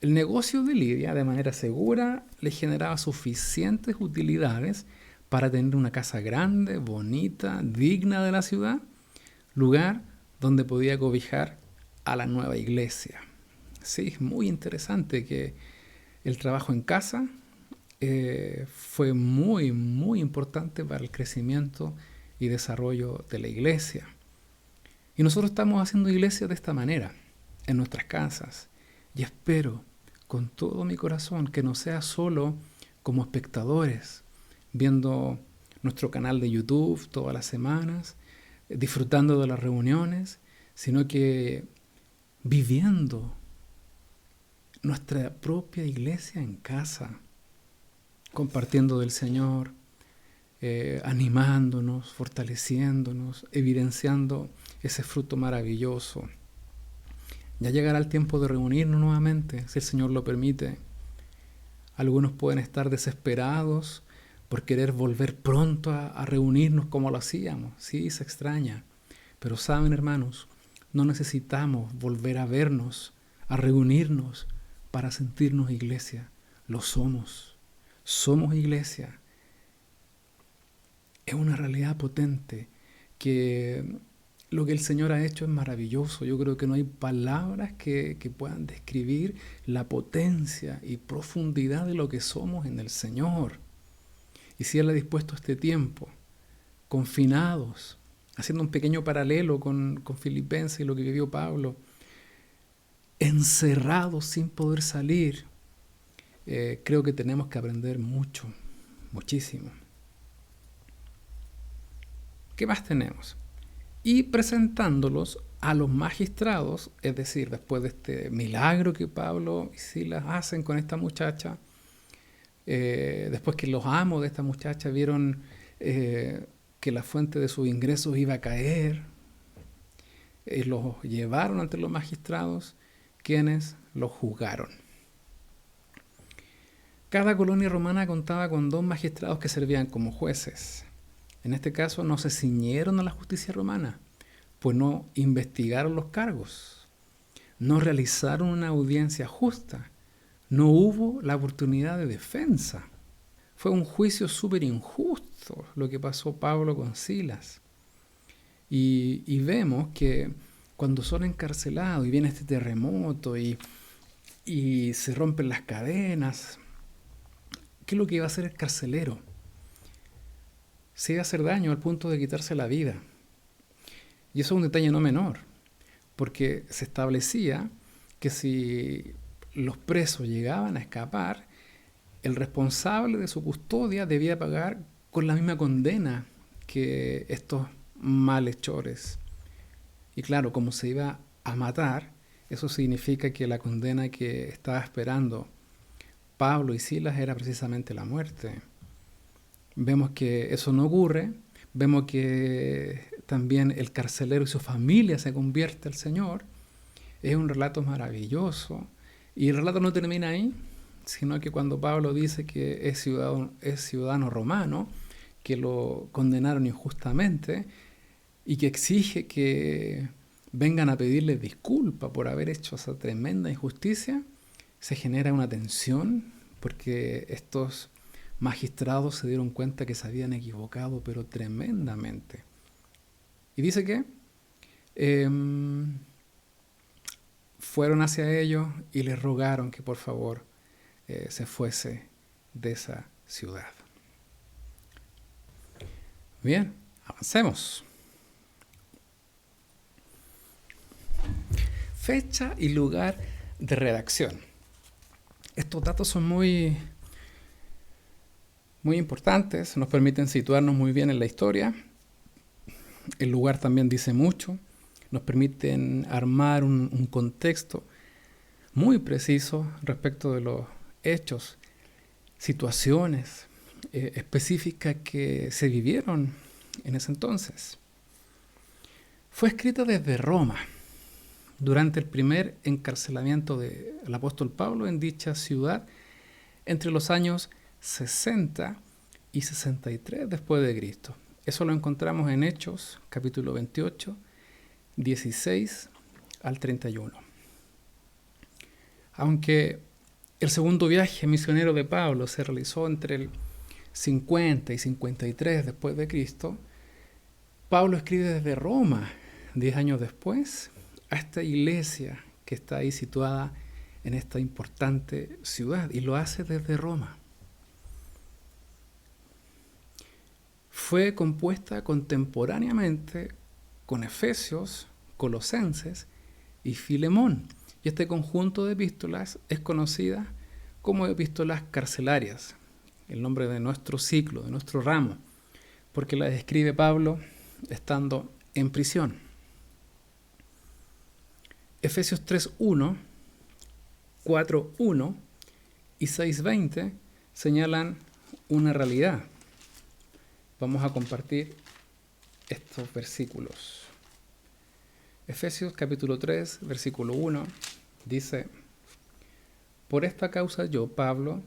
El negocio de Lidia, de manera segura, le generaba suficientes utilidades para tener una casa grande, bonita, digna de la ciudad, lugar donde podía cobijar a la nueva iglesia. Sí, es muy interesante que el trabajo en casa fue muy, muy importante para el crecimiento y desarrollo de la iglesia. Y nosotros estamos haciendo iglesia de esta manera, en nuestras casas. Y espero con todo mi corazón que no sea solo como espectadores, viendo nuestro canal de YouTube todas las semanas, disfrutando de las reuniones, sino que viviendo nuestra propia iglesia en casa, compartiendo del Señor, animándonos, fortaleciéndonos, evidenciando ese fruto maravilloso. Ya llegará el tiempo de reunirnos nuevamente, si el Señor lo permite. Algunos pueden estar desesperados por querer volver pronto a reunirnos como lo hacíamos. Sí, se extraña. Pero saben, hermanos, no necesitamos volver a vernos, a reunirnos para sentirnos iglesia. Lo somos. Somos iglesia. Es una realidad potente que lo que el Señor ha hecho es maravilloso. Yo creo que no hay palabras que puedan describir la potencia y profundidad de lo que somos en el Señor. Y si Él ha dispuesto este tiempo, confinados, haciendo un pequeño paralelo con Filipenses y lo que vivió Pablo, encerrados sin poder salir, creo que tenemos que aprender mucho, muchísimo. ¿Qué más tenemos? Y presentándolos a los magistrados, es decir, después de este milagro que Pablo y Silas hacen con esta muchacha, después que los amos de esta muchacha vieron que la fuente de sus ingresos iba a caer, los llevaron ante los magistrados, quienes los juzgaron. Cada colonia romana contaba con 2 magistrados que servían como jueces. En este caso no se ciñeron a la justicia romana, pues no investigaron los cargos, no realizaron una audiencia justa, no hubo la oportunidad de defensa. Fue un juicio súper injusto lo que pasó Pablo con Silas. Y vemos que cuando son encarcelados y viene este terremoto y se rompen las cadenas, ¿qué es lo que iba a hacer el carcelero? Se iba a hacer daño al punto de quitarse la vida. Y eso es un detalle no menor, porque se establecía que si los presos llegaban a escapar, el responsable de su custodia debía pagar con la misma condena que estos malhechores. Y claro, como se iba a matar, eso significa que la condena que estaba esperando Pablo y Silas era precisamente la muerte. Vemos que eso no ocurre, vemos que también el carcelero y su familia se convierte al Señor. Es un relato maravilloso. Y el relato no termina ahí, sino que cuando Pablo dice que es ciudadano romano, que lo condenaron injustamente y que exige que vengan a pedirle disculpas por haber hecho esa tremenda injusticia, se genera una tensión porque estos magistrados se dieron cuenta que se habían equivocado, pero tremendamente. Y dice que fueron hacia ellos y les rogaron que por favor se fuese de esa ciudad. Bien, avancemos. Fecha y lugar de redacción. Estos datos son muy importantes, nos permiten situarnos muy bien en la historia. El lugar también dice mucho, nos permiten armar un contexto muy preciso respecto de los hechos, situaciones específicas que se vivieron en ese entonces. Fue escrita desde Roma, durante el primer encarcelamiento del apóstol Pablo en dicha ciudad, entre los años 60 y 63 después de Cristo. Eso lo encontramos en Hechos, capítulo 28, 16 al 31. Aunque el segundo viaje misionero de Pablo se realizó entre el 50 y 53 después de Cristo, Pablo escribe desde Roma, 10 años después, a esta iglesia que está ahí situada en esta importante ciudad, y lo hace desde Roma. Fue compuesta contemporáneamente con Efesios, Colosenses y Filemón. Y este conjunto de epístolas es conocida como epístolas carcelarias, el nombre de nuestro ciclo, de nuestro ramo, porque la describe Pablo estando en prisión. Efesios 3:1, 4:1 y 6:20 señalan una realidad. vamos a compartir estos versículos. Efesios capítulo 3, versículo 1, dice: por esta causa yo, Pablo,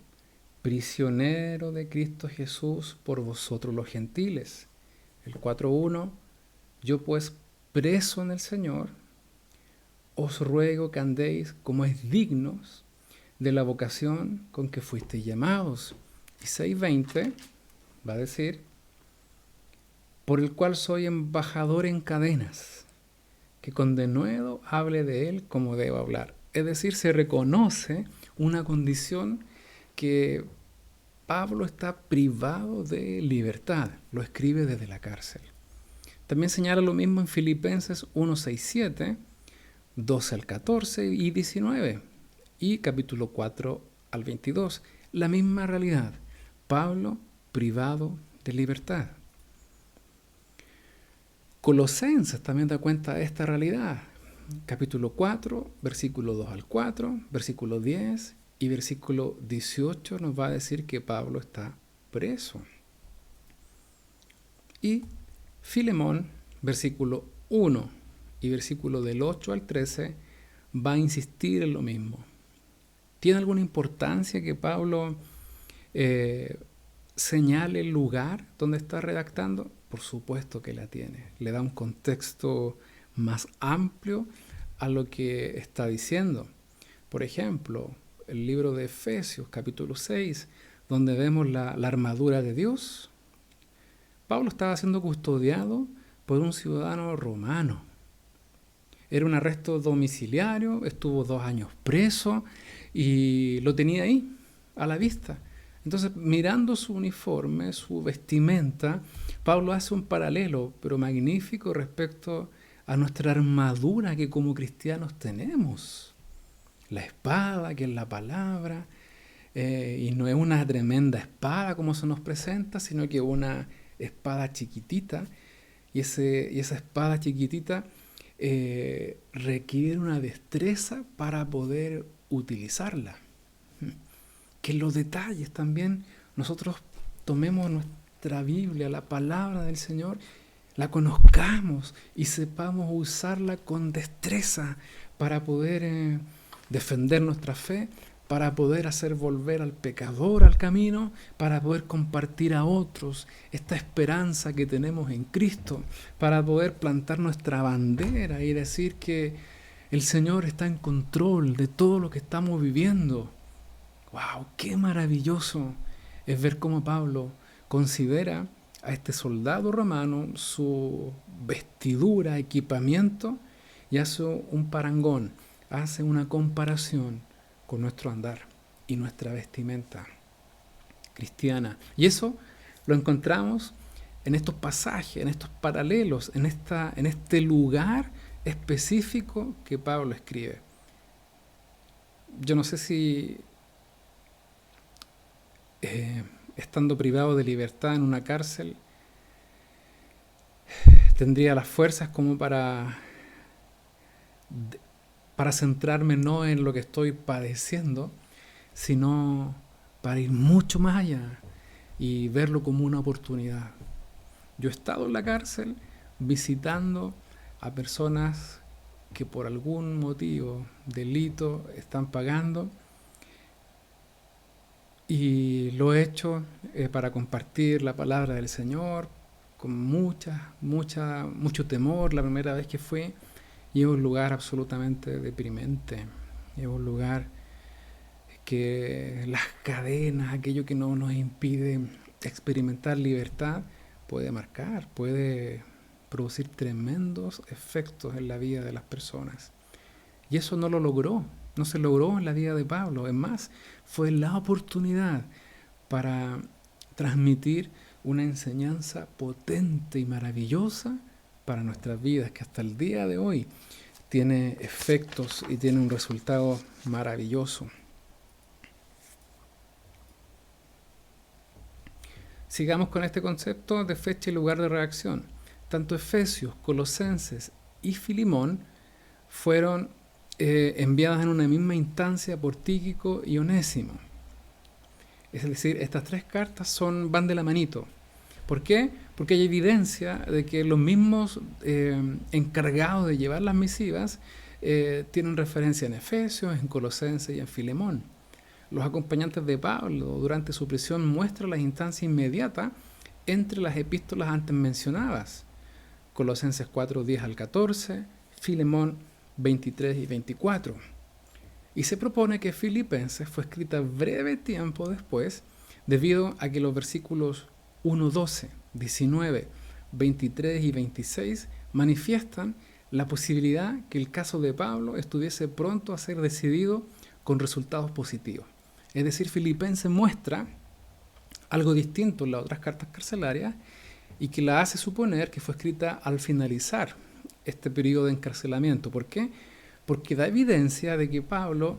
prisionero de Cristo Jesús por vosotros los gentiles. El 4.1, yo pues preso en el Señor, os ruego que andéis como es dignos de la vocación con que fuisteis llamados. Y 6.20 va a decir: por el cual soy embajador en cadenas, que con denuedo hable de él como debo hablar. Es decir, se reconoce una condición que Pablo está privado de libertad. Lo escribe desde la cárcel. También señala lo mismo en Filipenses 1:6-7, 12 al 14 y 19, y capítulo 4 al 22. La misma realidad. Pablo privado de libertad. Colosenses también da cuenta de esta realidad. Capítulo 4, versículo 2 al 4, versículo 10 y versículo 18 nos va a decir que Pablo está preso. Y Filemón, versículo 1 y versículo del 8 al 13, va a insistir en lo mismo. ¿Tiene alguna importancia que Pablo señale el lugar donde está redactando? Por supuesto que la tiene. Le da un contexto más amplio a lo que está diciendo. Por ejemplo, el libro de Efesios, capítulo 6, donde vemos la armadura de Dios. Pablo estaba siendo custodiado por un ciudadano romano. Era un arresto domiciliario, estuvo 2 años preso y lo tenía ahí, a la vista. Entonces, mirando su uniforme, su vestimenta, Pablo hace un paralelo, pero magnífico, respecto a nuestra armadura que como cristianos tenemos. La espada, que es la palabra, y no es una tremenda espada como se nos presenta, sino que una espada chiquitita, y esa espada chiquitita requiere una destreza para poder utilizarla. Que en los detalles también nosotros tomemos nuestra Biblia, la palabra del Señor, la conozcamos y sepamos usarla con destreza para poder defender nuestra fe, para poder hacer volver al pecador al camino, para poder compartir a otros esta esperanza que tenemos en Cristo, para poder plantar nuestra bandera y decir que el Señor está en control de todo lo que estamos viviendo. ¡Wow! ¡Qué maravilloso es ver cómo Pablo considera a este soldado romano, su vestidura, equipamiento, y hace un parangón, hace una comparación con nuestro andar y nuestra vestimenta cristiana. Y eso lo encontramos en estos pasajes, en estos paralelos, en este lugar específico que Pablo escribe. Yo no sé si estando privado de libertad en una cárcel tendría las fuerzas como para centrarme no en lo que estoy padeciendo, sino para ir mucho más allá y verlo como una oportunidad. Yo he estado en la cárcel visitando a personas que por algún motivo, delito, están pagando, y lo he hecho para compartir la palabra del Señor con mucho temor la primera vez que fui. Y es un lugar absolutamente deprimente. Es un lugar que las cadenas, aquello que no nos impide experimentar libertad, puede marcar, puede producir tremendos efectos en la vida de las personas. Y eso no lo logró, no se logró en la vida de Pablo. Es más, fue la oportunidad para transmitir una enseñanza potente y maravillosa para nuestras vidas, que hasta el día de hoy tiene efectos y tiene un resultado maravilloso. Sigamos con este concepto de fecha y lugar de redacción. Tanto Efesios, Colosenses y Filemón fueron enviadas en una misma instancia por Tíquico y Onésimo. Es decir, estas 3 cartas van de la manito. ¿Por qué? Porque hay evidencia de que los mismos encargados de llevar las misivas tienen referencia en Efesios, en Colosenses y en Filemón. Los acompañantes de Pablo durante su prisión muestran las instancias inmediatas entre las epístolas antes mencionadas. Colosenses 4, 10 al 14, Filemón 23 y 24. Y se propone que Filipenses fue escrita breve tiempo después, debido a que los versículos 1, 12, 19, 23 y 26 manifiestan la posibilidad que el caso de Pablo estuviese pronto a ser decidido con resultados positivos. Es decir, Filipenses muestra algo distinto en las otras cartas carcelarias y que la hace suponer que fue escrita al finalizar este periodo de encarcelamiento. ¿Por qué? Porque da evidencia de que Pablo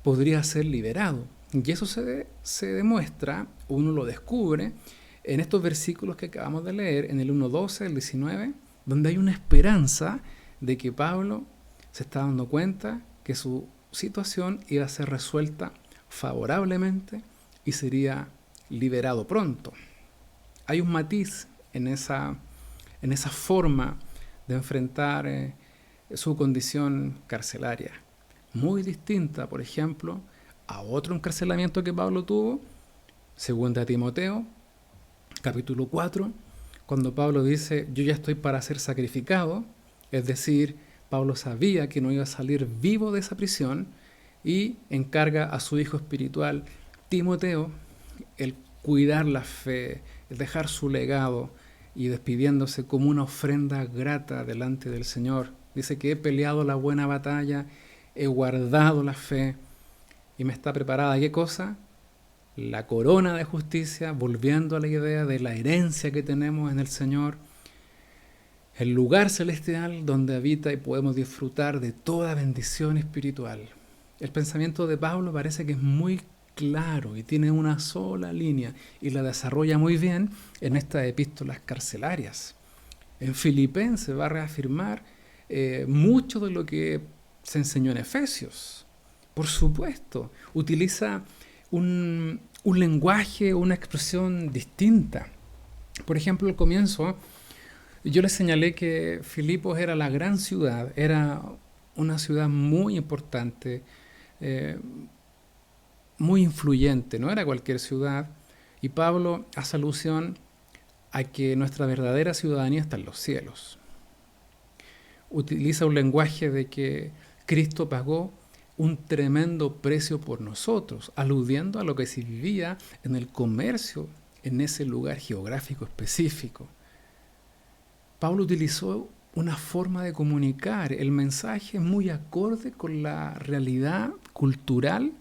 podría ser liberado. Y eso se demuestra, uno lo descubre, en estos versículos que acabamos de leer, en el 1.12, el 19, donde hay una esperanza de que Pablo se está dando cuenta que su situación iba a ser resuelta favorablemente y sería liberado pronto. Hay un matiz en esa forma de enfrentar su condición carcelaria, muy distinta, por ejemplo, a otro encarcelamiento que Pablo tuvo, según a Timoteo, capítulo 4, cuando Pablo dice, yo ya estoy para ser sacrificado, es decir, Pablo sabía que no iba a salir vivo de esa prisión y encarga a su hijo espiritual, Timoteo, el cuidar la fe, el dejar su legado y despidiéndose como una ofrenda grata delante del Señor. Dice que he peleado la buena batalla, he guardado la fe y me está preparada, ¿qué cosa? La corona de justicia, volviendo a la idea de la herencia que tenemos en el Señor, el lugar celestial donde habita y podemos disfrutar de toda bendición espiritual. El pensamiento de Pablo parece que es muy claro y tiene una sola línea y la desarrolla muy bien en estas epístolas carcelarias. En Filipenses va a reafirmar mucho de lo que se enseñó en Efesios. Por supuesto, utiliza un lenguaje, una expresión distinta. Por ejemplo, al comienzo, yo les señalé que Filipos era la gran ciudad, era una ciudad muy importante, muy influyente, no era cualquier ciudad, y Pablo hace alusión a que nuestra verdadera ciudadanía está en los cielos. Utiliza un lenguaje de que Cristo pagó un tremendo precio por nosotros, aludiendo a lo que se vivía en el comercio en ese lugar geográfico específico. Pablo utilizó una forma de comunicar el mensaje muy acorde con la realidad cultural,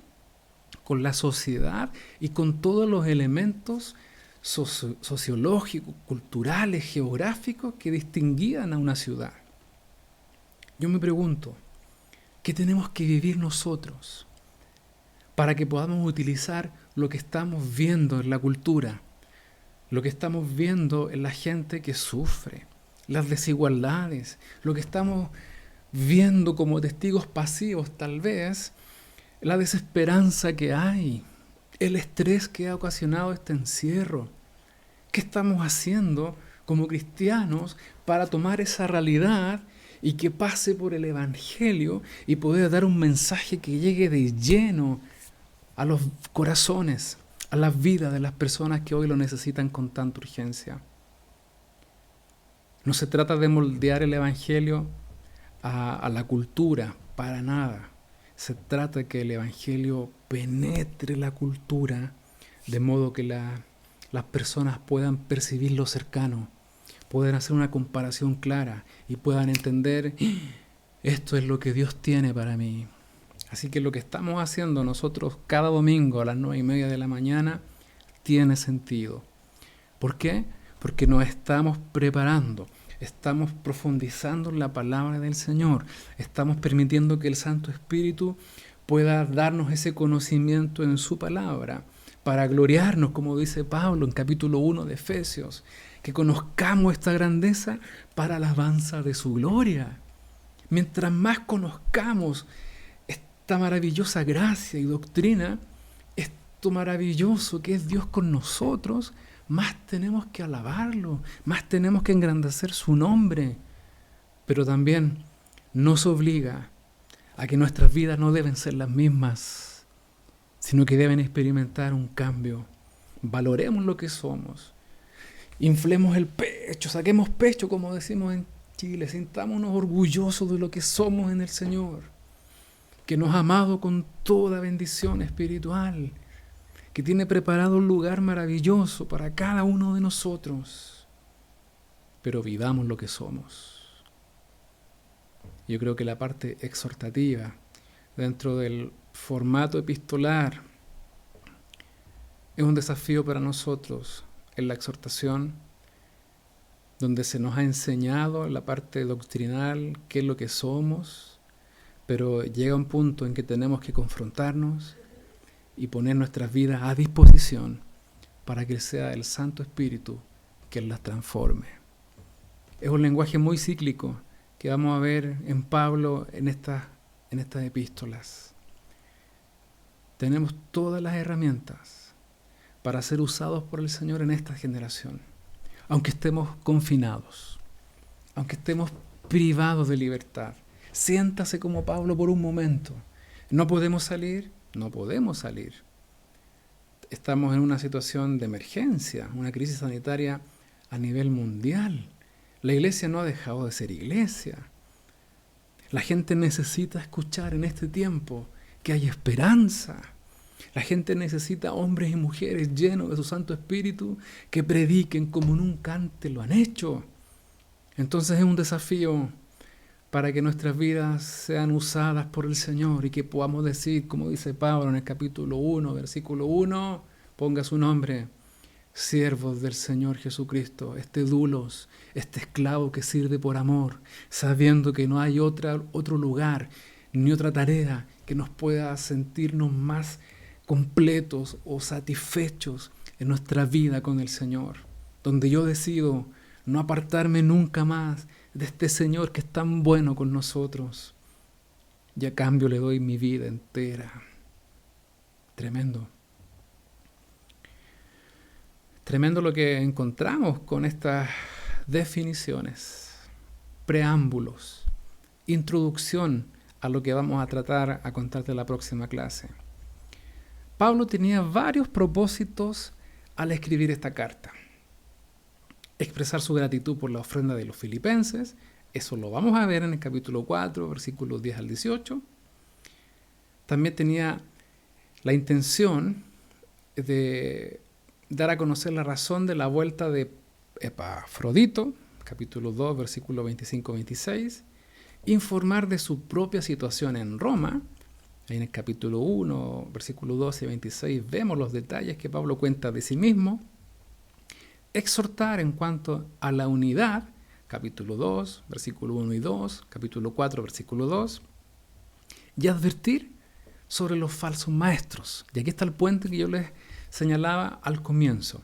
con la sociedad y con todos los elementos sociológicos, culturales, geográficos que distinguían a una ciudad. Yo me pregunto, ¿qué tenemos que vivir nosotros para que podamos utilizar lo que estamos viendo en la cultura, lo que estamos viendo en la gente que sufre, las desigualdades, lo que estamos viendo como testigos pasivos tal vez, la desesperanza que hay, el estrés que ha ocasionado este encierro? ¿Qué estamos haciendo como cristianos para tomar esa realidad y que pase por el Evangelio y poder dar un mensaje que llegue de lleno a los corazones, a las vidas de las personas que hoy lo necesitan con tanta urgencia? No se trata de moldear el Evangelio a la cultura, para nada. Se trata de que el Evangelio penetre la cultura de modo que las personas puedan percibir lo cercano, puedan hacer una comparación clara y puedan entender, esto es lo que Dios tiene para mí. Así que lo que estamos haciendo nosotros cada domingo a las 9:30 de la mañana tiene sentido. ¿Por qué? Porque nos estamos preparando, estamos profundizando en la palabra del Señor, estamos permitiendo que el Santo Espíritu pueda darnos ese conocimiento en su palabra, para gloriarnos, como dice Pablo en capítulo 1 de Efesios, que conozcamos esta grandeza para alabanza de su gloria. Mientras más conozcamos esta maravillosa gracia y doctrina, esto maravilloso que es Dios con nosotros, más tenemos que alabarlo, más tenemos que engrandecer su nombre. Pero también nos obliga a que nuestras vidas no deben ser las mismas, sino que deben experimentar un cambio. Valoremos lo que somos, inflemos el pecho, saquemos pecho, como decimos en Chile, sintámonos orgullosos de lo que somos en el Señor, que nos ha amado con toda bendición espiritual, que tiene preparado un lugar maravilloso para cada uno de nosotros. Pero vivamos lo que somos. Yo creo que la parte exhortativa dentro del formato epistolar es un desafío para nosotros en la exhortación, donde se nos ha enseñado en la parte doctrinal qué es lo que somos, pero llega un punto en que tenemos que confrontarnos y poner nuestras vidas a disposición para que sea el Santo Espíritu quien las transforme. Es un lenguaje muy cíclico que vamos a ver en Pablo en estas epístolas. Tenemos todas las herramientas para ser usados por el Señor en esta generación, aunque estemos confinados, aunque estemos privados de libertad. Siéntase como Pablo por un momento. ¿No podemos salir? No podemos salir. Estamos en una situación de emergencia, una crisis sanitaria a nivel mundial. La iglesia no ha dejado de ser iglesia. La gente necesita escuchar en este tiempo que hay esperanza. La gente necesita hombres y mujeres llenos de su Santo Espíritu que prediquen como nunca antes lo han hecho. Entonces es un desafío para que nuestras vidas sean usadas por el Señor y que podamos decir, como dice Pablo en el capítulo 1, versículo 1, ponga su nombre: siervos del Señor Jesucristo, este doulos, este esclavo que sirve por amor, sabiendo que no hay otro lugar ni otra tarea que nos pueda sentirnos más completos o satisfechos en nuestra vida con el Señor, donde yo decido no apartarme nunca más de este Señor que es tan bueno con nosotros, y a cambio le doy mi vida entera. Tremendo. Tremendo lo que encontramos con estas definiciones, preámbulos, introducción a lo que vamos a tratar a contarte en la próxima clase. Pablo tenía varios propósitos al escribir esta carta. Expresar su gratitud por la ofrenda de los filipenses, eso lo vamos a ver en el capítulo 4, versículos 10 al 18. También tenía la intención de dar a conocer la razón de la vuelta de Epafrodito, capítulo 2, versículo 25-26, informar de su propia situación en Roma. Ahí en el capítulo 1, versículo 12 y 26, vemos los detalles que Pablo cuenta de sí mismo. Exhortar en cuanto a la unidad, capítulo 2, versículo 1 y 2, capítulo 4, versículo 2, y advertir sobre los falsos maestros. Y aquí está el puente que yo les señalaba al comienzo,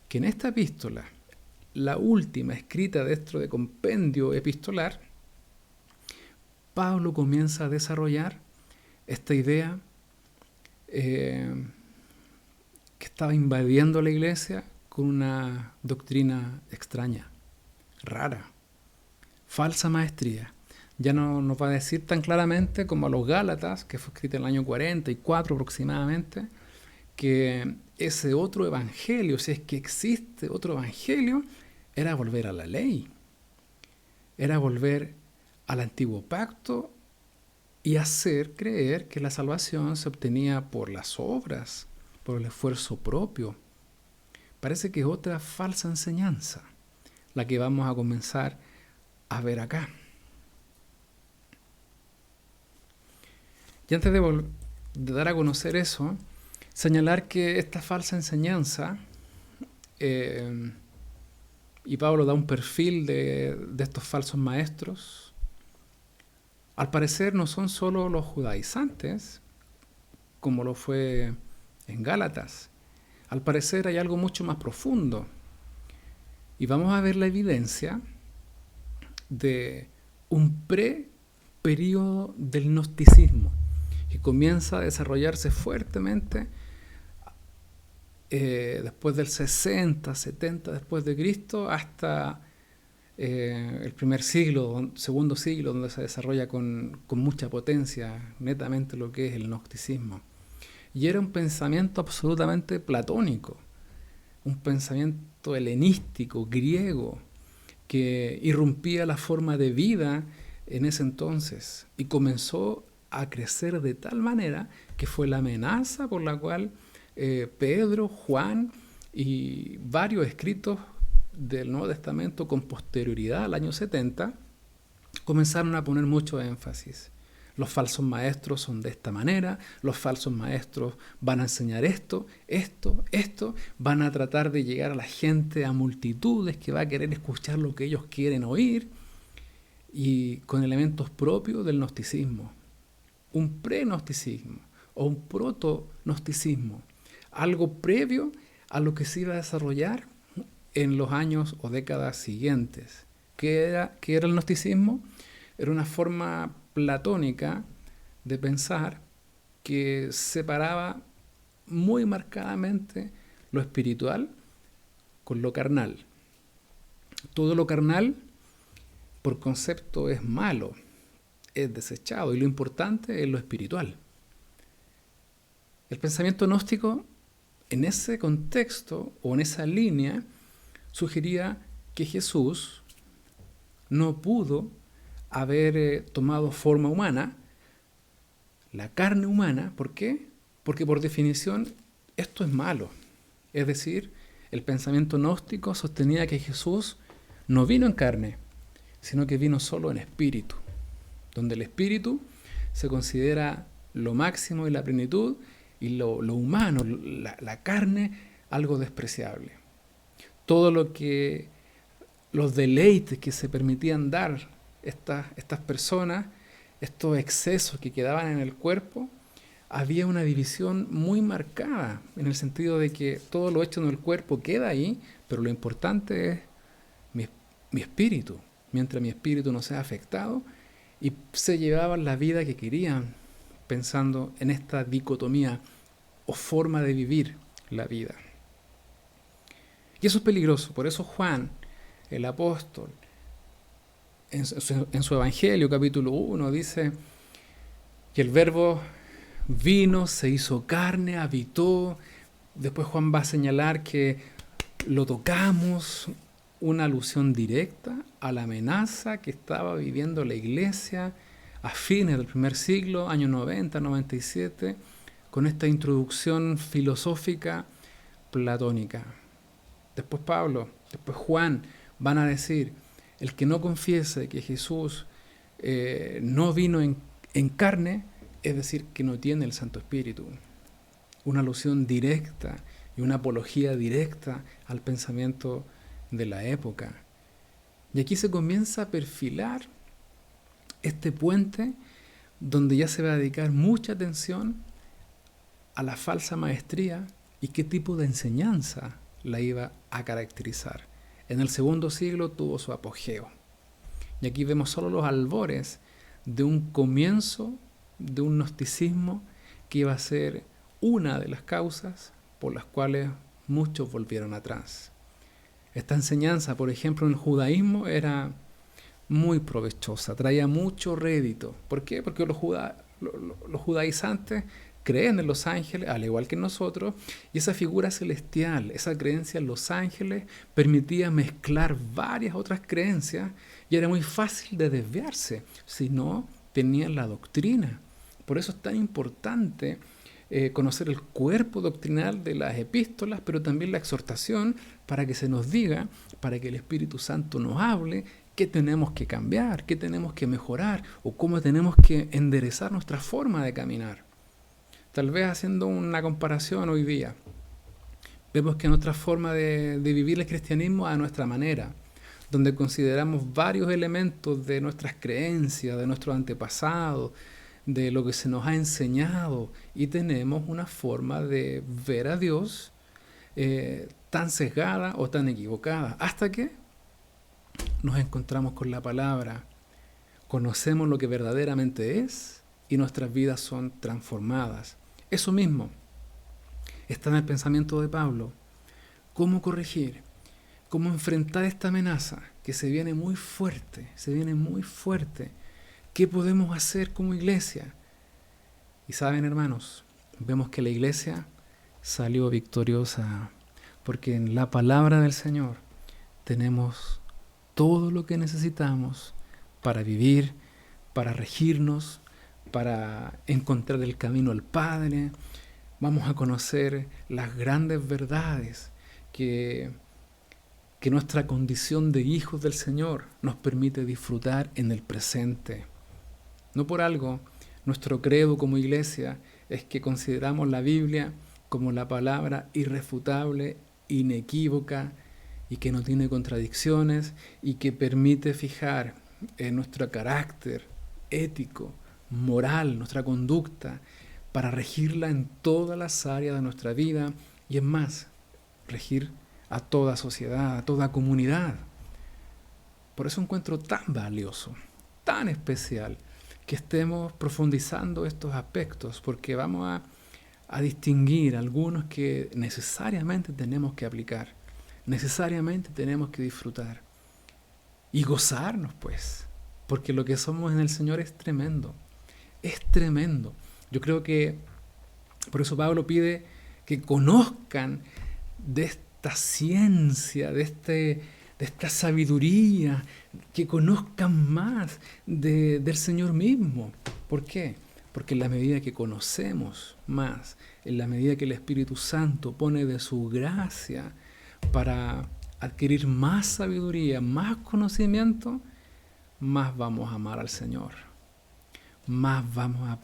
que en esta epístola, la última escrita dentro de compendio epistolar, Pablo comienza a desarrollar esta idea que estaba invadiendo la iglesia con una doctrina extraña, rara, falsa maestría. Ya no nos va a decir tan claramente como a los Gálatas, que fue escrito en el año 44 aproximadamente, que ese otro evangelio, si es que existe otro evangelio, era volver a la ley, era volver al antiguo pacto y hacer creer que la salvación se obtenía por las obras, por el esfuerzo propio. Parece que es otra falsa enseñanza la que vamos a comenzar a ver acá. Y antes de dar a conocer eso, señalar que esta falsa enseñanza, y Pablo da un perfil de estos falsos maestros, al parecer no son solo los judaizantes, como lo fue en Gálatas. Al parecer hay algo mucho más profundo. Y vamos a ver la evidencia de un pre-período del gnosticismo que comienza a desarrollarse fuertemente después del 60, 70 después de Cristo, hasta el primer siglo, segundo siglo, donde se desarrolla con mucha potencia netamente lo que es el gnosticismo. Y era un pensamiento absolutamente platónico, un pensamiento helenístico, griego, que irrumpía la forma de vida en ese entonces y comenzó a crecer de tal manera que fue la amenaza por la cual Pedro, Juan y varios escritos del Nuevo Testamento con posterioridad al año 70 comenzaron a poner mucho énfasis. Los falsos maestros son de esta manera, los falsos maestros van a enseñar esto, van a tratar de llegar a la gente, a multitudes que va a querer escuchar lo que ellos quieren oír, y con elementos propios del gnosticismo, un pre-gnosticismo o un proto-gnosticismo, algo previo a lo que se iba a desarrollar en los años o décadas siguientes. ¿Qué era el gnosticismo? Era una forma platónica de pensar que separaba muy marcadamente lo espiritual con lo carnal. Todo lo carnal, por concepto, es malo, es desechado, y lo importante es lo espiritual. El pensamiento gnóstico, en ese contexto o en esa línea, sugería que Jesús no pudo haber tomado forma humana, la carne humana. ¿Por qué? Porque por definición esto es malo. Es decir, el pensamiento gnóstico sostenía que Jesús no vino en carne, sino que vino solo en espíritu, donde el espíritu se considera lo máximo y la plenitud, y lo humano, la carne, algo despreciable. Todo lo que los deleites que se permitían dar estas personas, estos excesos que quedaban en el cuerpo, había una división muy marcada, en el sentido de que todo lo hecho en el cuerpo queda ahí, pero lo importante es mi espíritu. Mientras mi espíritu no sea afectado, y se llevaban la vida que querían, pensando en esta dicotomía o forma de vivir la vida. Y eso es peligroso. Por eso Juan, el apóstol, en su Evangelio, capítulo 1, dice que el Verbo vino, se hizo carne, habitó. Después Juan va a señalar que lo tocamos, una alusión directa a la amenaza que estaba viviendo la iglesia a fines del primer siglo, años 90, 97, con esta introducción filosófica platónica. Después Pablo, después Juan van a decir: el que no confiese que Jesús no vino en carne, es decir, que no tiene el Santo Espíritu. Una alusión directa y una apología directa al pensamiento de la época. Y aquí se comienza a perfilar este puente donde ya se va a dedicar mucha atención a la falsa maestría y qué tipo de enseñanza la iba a caracterizar. En el segundo siglo tuvo su apogeo. Y aquí vemos solo los albores de un comienzo de un gnosticismo que iba a ser una de las causas por las cuales muchos volvieron atrás. Esta enseñanza, por ejemplo, en el judaísmo era muy provechosa, traía mucho rédito. ¿Por qué? Porque los judaizantes creen en los ángeles, al igual que nosotros, y esa figura celestial, esa creencia en los ángeles, permitía mezclar varias otras creencias, y era muy fácil de desviarse si no tenían la doctrina. Por eso es tan importante conocer el cuerpo doctrinal de las epístolas, pero también la exhortación, para que se nos diga, para que el Espíritu Santo nos hable, qué tenemos que cambiar, qué tenemos que mejorar, o cómo tenemos que enderezar nuestra forma de caminar. Tal vez haciendo una comparación hoy día, vemos que nuestra forma de vivir el cristianismo a nuestra manera, donde consideramos varios elementos de nuestras creencias, de nuestros antepasados, de lo que se nos ha enseñado, y tenemos una forma de ver a Dios tan sesgada o tan equivocada, hasta que nos encontramos con la palabra, conocemos lo que verdaderamente es y nuestras vidas son transformadas. Eso mismo, está en el pensamiento de Pablo. ¿Cómo corregir? ¿Cómo enfrentar esta amenaza que se viene muy fuerte? Se viene muy fuerte. ¿Qué podemos hacer como iglesia? Y saben, hermanos, vemos que la iglesia salió victoriosa porque en la palabra del Señor tenemos todo lo que necesitamos para vivir, para regirnos, para encontrar el camino al Padre. Vamos a conocer las grandes verdades que nuestra condición de hijos del Señor nos permite disfrutar en el presente. No por algo, nuestro credo como iglesia es que consideramos la Biblia como la palabra irrefutable, inequívoca y que no tiene contradicciones y que permite fijar nuestro carácter ético, moral, nuestra conducta, para regirla en todas las áreas de nuestra vida y es más, regir a toda sociedad, a toda comunidad. Por eso encuentro tan valioso, tan especial, que estemos profundizando estos aspectos, porque vamos a distinguir algunos que necesariamente tenemos que aplicar, necesariamente tenemos que disfrutar y gozarnos, pues, porque lo que somos en el Señor es tremendo, es tremendo. Yo creo que por eso Pablo pide que conozcan de esta ciencia, de esta sabiduría, que conozcan más del Señor mismo. ¿Por qué? Porque en la medida que conocemos más, en la medida que el Espíritu Santo pone de su gracia para adquirir más sabiduría, más conocimiento, más vamos a amar al Señor, más vamos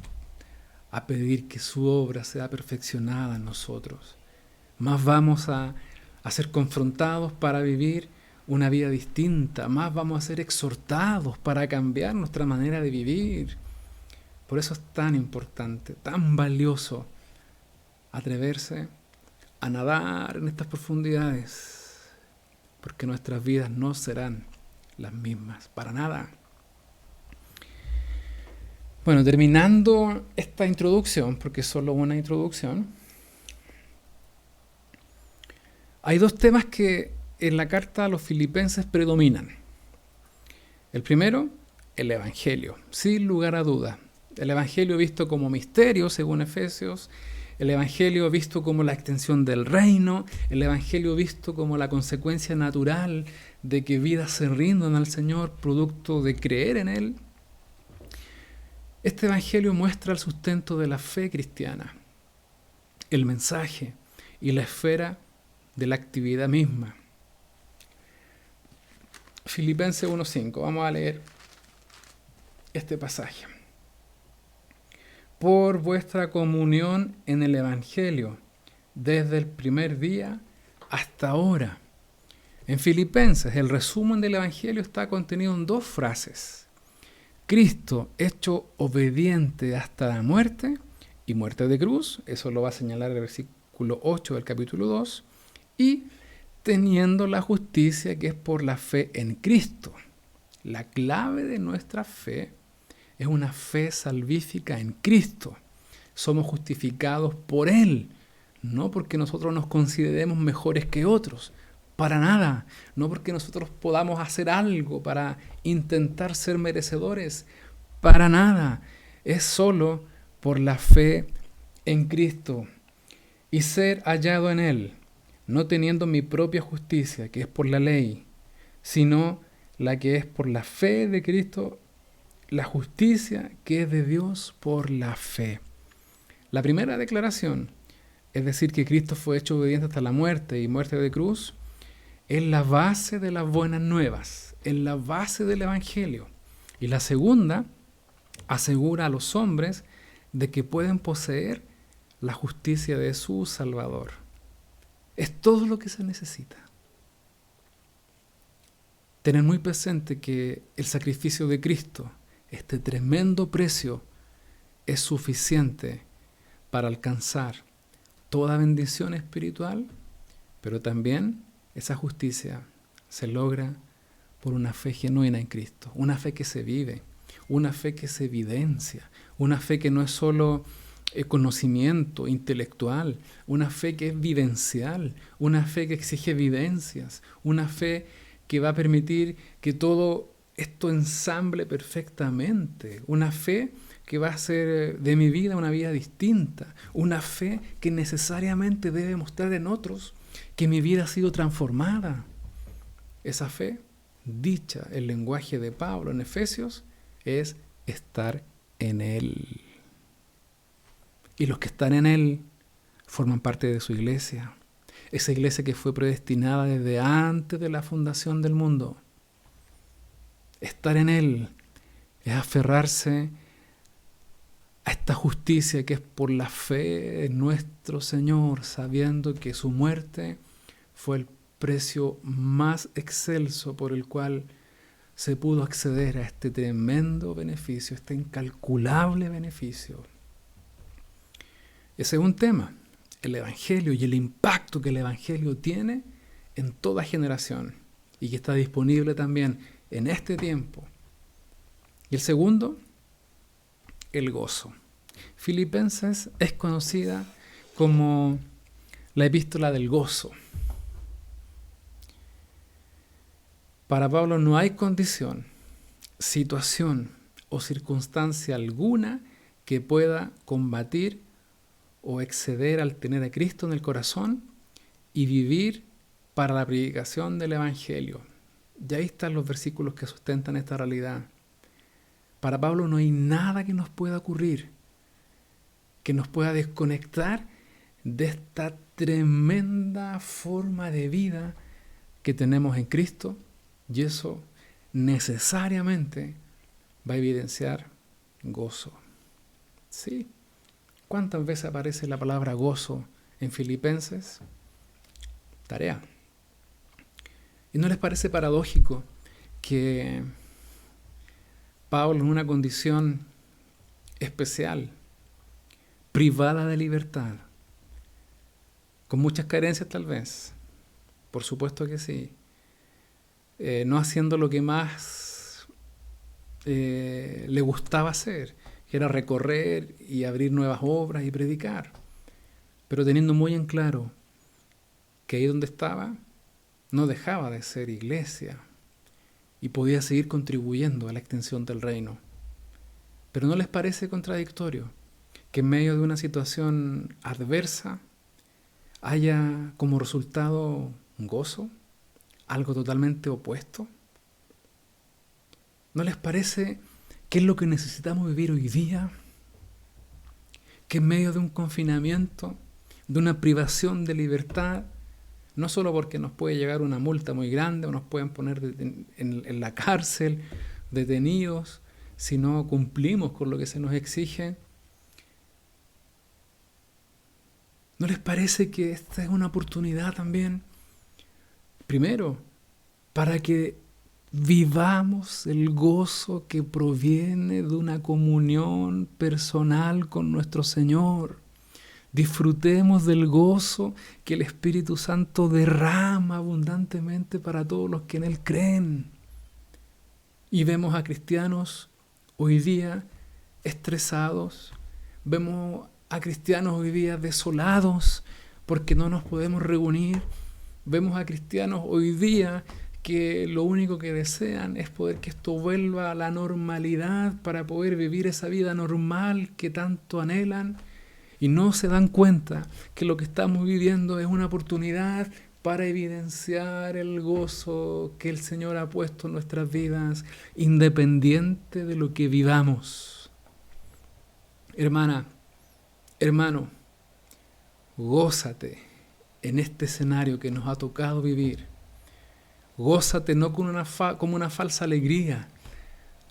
a pedir que su obra sea perfeccionada en nosotros, más vamos a ser confrontados para vivir una vida distinta, más vamos a ser exhortados para cambiar nuestra manera de vivir. Por eso es tan importante, tan valioso atreverse a nadar en estas profundidades, porque nuestras vidas no serán las mismas, para nada. Bueno, terminando esta introducción, porque es solo una introducción, hay dos temas que en la carta a los filipenses predominan. El primero, el Evangelio, sin lugar a dudas. El Evangelio visto como misterio, según Efesios, el Evangelio visto como la extensión del reino, el Evangelio visto como la consecuencia natural de que vidas se rindan al Señor, producto de creer en Él. Este Evangelio muestra el sustento de la fe cristiana, el mensaje y la esfera de la actividad misma. Filipenses 1:5, vamos a leer este pasaje. Por vuestra comunión en el Evangelio, desde el primer día hasta ahora. En Filipenses, el resumen del Evangelio está contenido en dos frases. Cristo hecho obediente hasta la muerte y muerte de cruz, eso lo va a señalar el versículo 8 del capítulo 2, y teniendo la justicia que es por la fe en Cristo. La clave de nuestra fe es una fe salvífica en Cristo. Somos justificados por Él, no porque nosotros nos consideremos mejores que otros, para nada, no porque nosotros podamos hacer algo para intentar ser merecedores, para nada, es solo por la fe en Cristo y ser hallado en Él, no teniendo mi propia justicia, que es por la ley, sino la que es por la fe de Cristo, la justicia que es de Dios por la fe. La primera declaración, es decir, que Cristo fue hecho obediente hasta la muerte y muerte de cruz, es la base de las buenas nuevas, es la base del Evangelio. Y la segunda asegura a los hombres de que pueden poseer la justicia de su Salvador. Es todo lo que se necesita. Tener muy presente que el sacrificio de Cristo, este tremendo precio, es suficiente para alcanzar toda bendición espiritual, pero también esa justicia se logra por una fe genuina en Cristo, una fe que se vive, una fe que se evidencia, una fe que no es solo conocimiento intelectual, una fe que es vivencial, una fe que exige evidencias, una fe que va a permitir que todo esto ensamble perfectamente, una fe que va a hacer de mi vida una vida distinta, una fe que necesariamente debe mostrar en otros que mi vida ha sido transformada. Esa fe, dicha el lenguaje de Pablo en Efesios, es estar en Él. Y los que están en Él forman parte de su iglesia. Esa iglesia que fue predestinada desde antes de la fundación del mundo. Estar en Él es aferrarse a esta justicia que es por la fe en nuestro Señor, sabiendo que su muerte fue el precio más excelso por el cual se pudo acceder a este tremendo beneficio, este incalculable beneficio. Ese es un tema, el Evangelio y el impacto que el Evangelio tiene en toda generación y que está disponible también en este tiempo. Y el segundo, el gozo. Filipenses es conocida como la epístola del gozo. Para Pablo no hay condición, situación o circunstancia alguna que pueda combatir o exceder al tener a Cristo en el corazón y vivir para la predicación del Evangelio. Y ahí están los versículos que sustentan esta realidad. Para Pablo no hay nada que nos pueda ocurrir, que nos pueda desconectar de esta tremenda forma de vida que tenemos en Cristo, y eso necesariamente va a evidenciar gozo. ¿Sí? ¿Cuántas veces aparece la palabra gozo en Filipenses? Tarea. ¿Y no les parece paradójico que Pablo, en una condición especial, privada de libertad, con muchas carencias tal vez, por supuesto que sí, no haciendo lo que más le gustaba hacer, que era recorrer y abrir nuevas obras y predicar, pero teniendo muy en claro que ahí donde estaba no dejaba de ser iglesia y podía seguir contribuyendo a la extensión del reino. Pero ¿no les parece contradictorio que en medio de una situación adversa haya como resultado un gozo? ¿Algo totalmente opuesto? ¿No les parece que es lo que necesitamos vivir hoy día? Que en medio de un confinamiento, de una privación de libertad, no solo porque nos puede llegar una multa muy grande o nos pueden poner en la cárcel, detenidos, si no cumplimos con lo que se nos exige. ¿No les parece que esta es una oportunidad también? Primero, para que vivamos el gozo que proviene de una comunión personal con nuestro Señor. Disfrutemos del gozo que el Espíritu Santo derrama abundantemente para todos los que en Él creen. Y vemos a cristianos hoy día estresados, vemos a cristianos hoy día desolados porque no nos podemos reunir, vemos a cristianos hoy día que lo único que desean es poder que esto vuelva a la normalidad para poder vivir esa vida normal que tanto anhelan. Y no se dan cuenta que lo que estamos viviendo es una oportunidad para evidenciar el gozo que el Señor ha puesto en nuestras vidas, independiente de lo que vivamos. Hermana, hermano, gózate en este escenario que nos ha tocado vivir. Gózate no como una falsa alegría.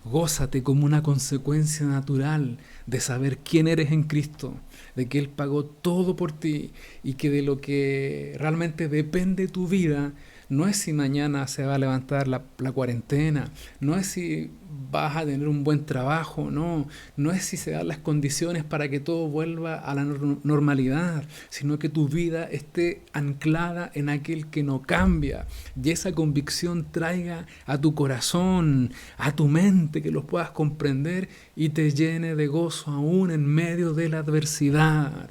Gózate como una consecuencia natural de saber quién eres en Cristo, de que Él pagó todo por ti y que de lo que realmente depende tu vida no es si mañana se va a levantar la cuarentena, no es si vas a tener un buen trabajo, no es si se dan las condiciones para que todo vuelva a la normalidad, sino que tu vida esté anclada en aquel que no cambia y esa convicción traiga a tu corazón, a tu mente, que los puedas comprender y te llene de gozo aún en medio de la adversidad.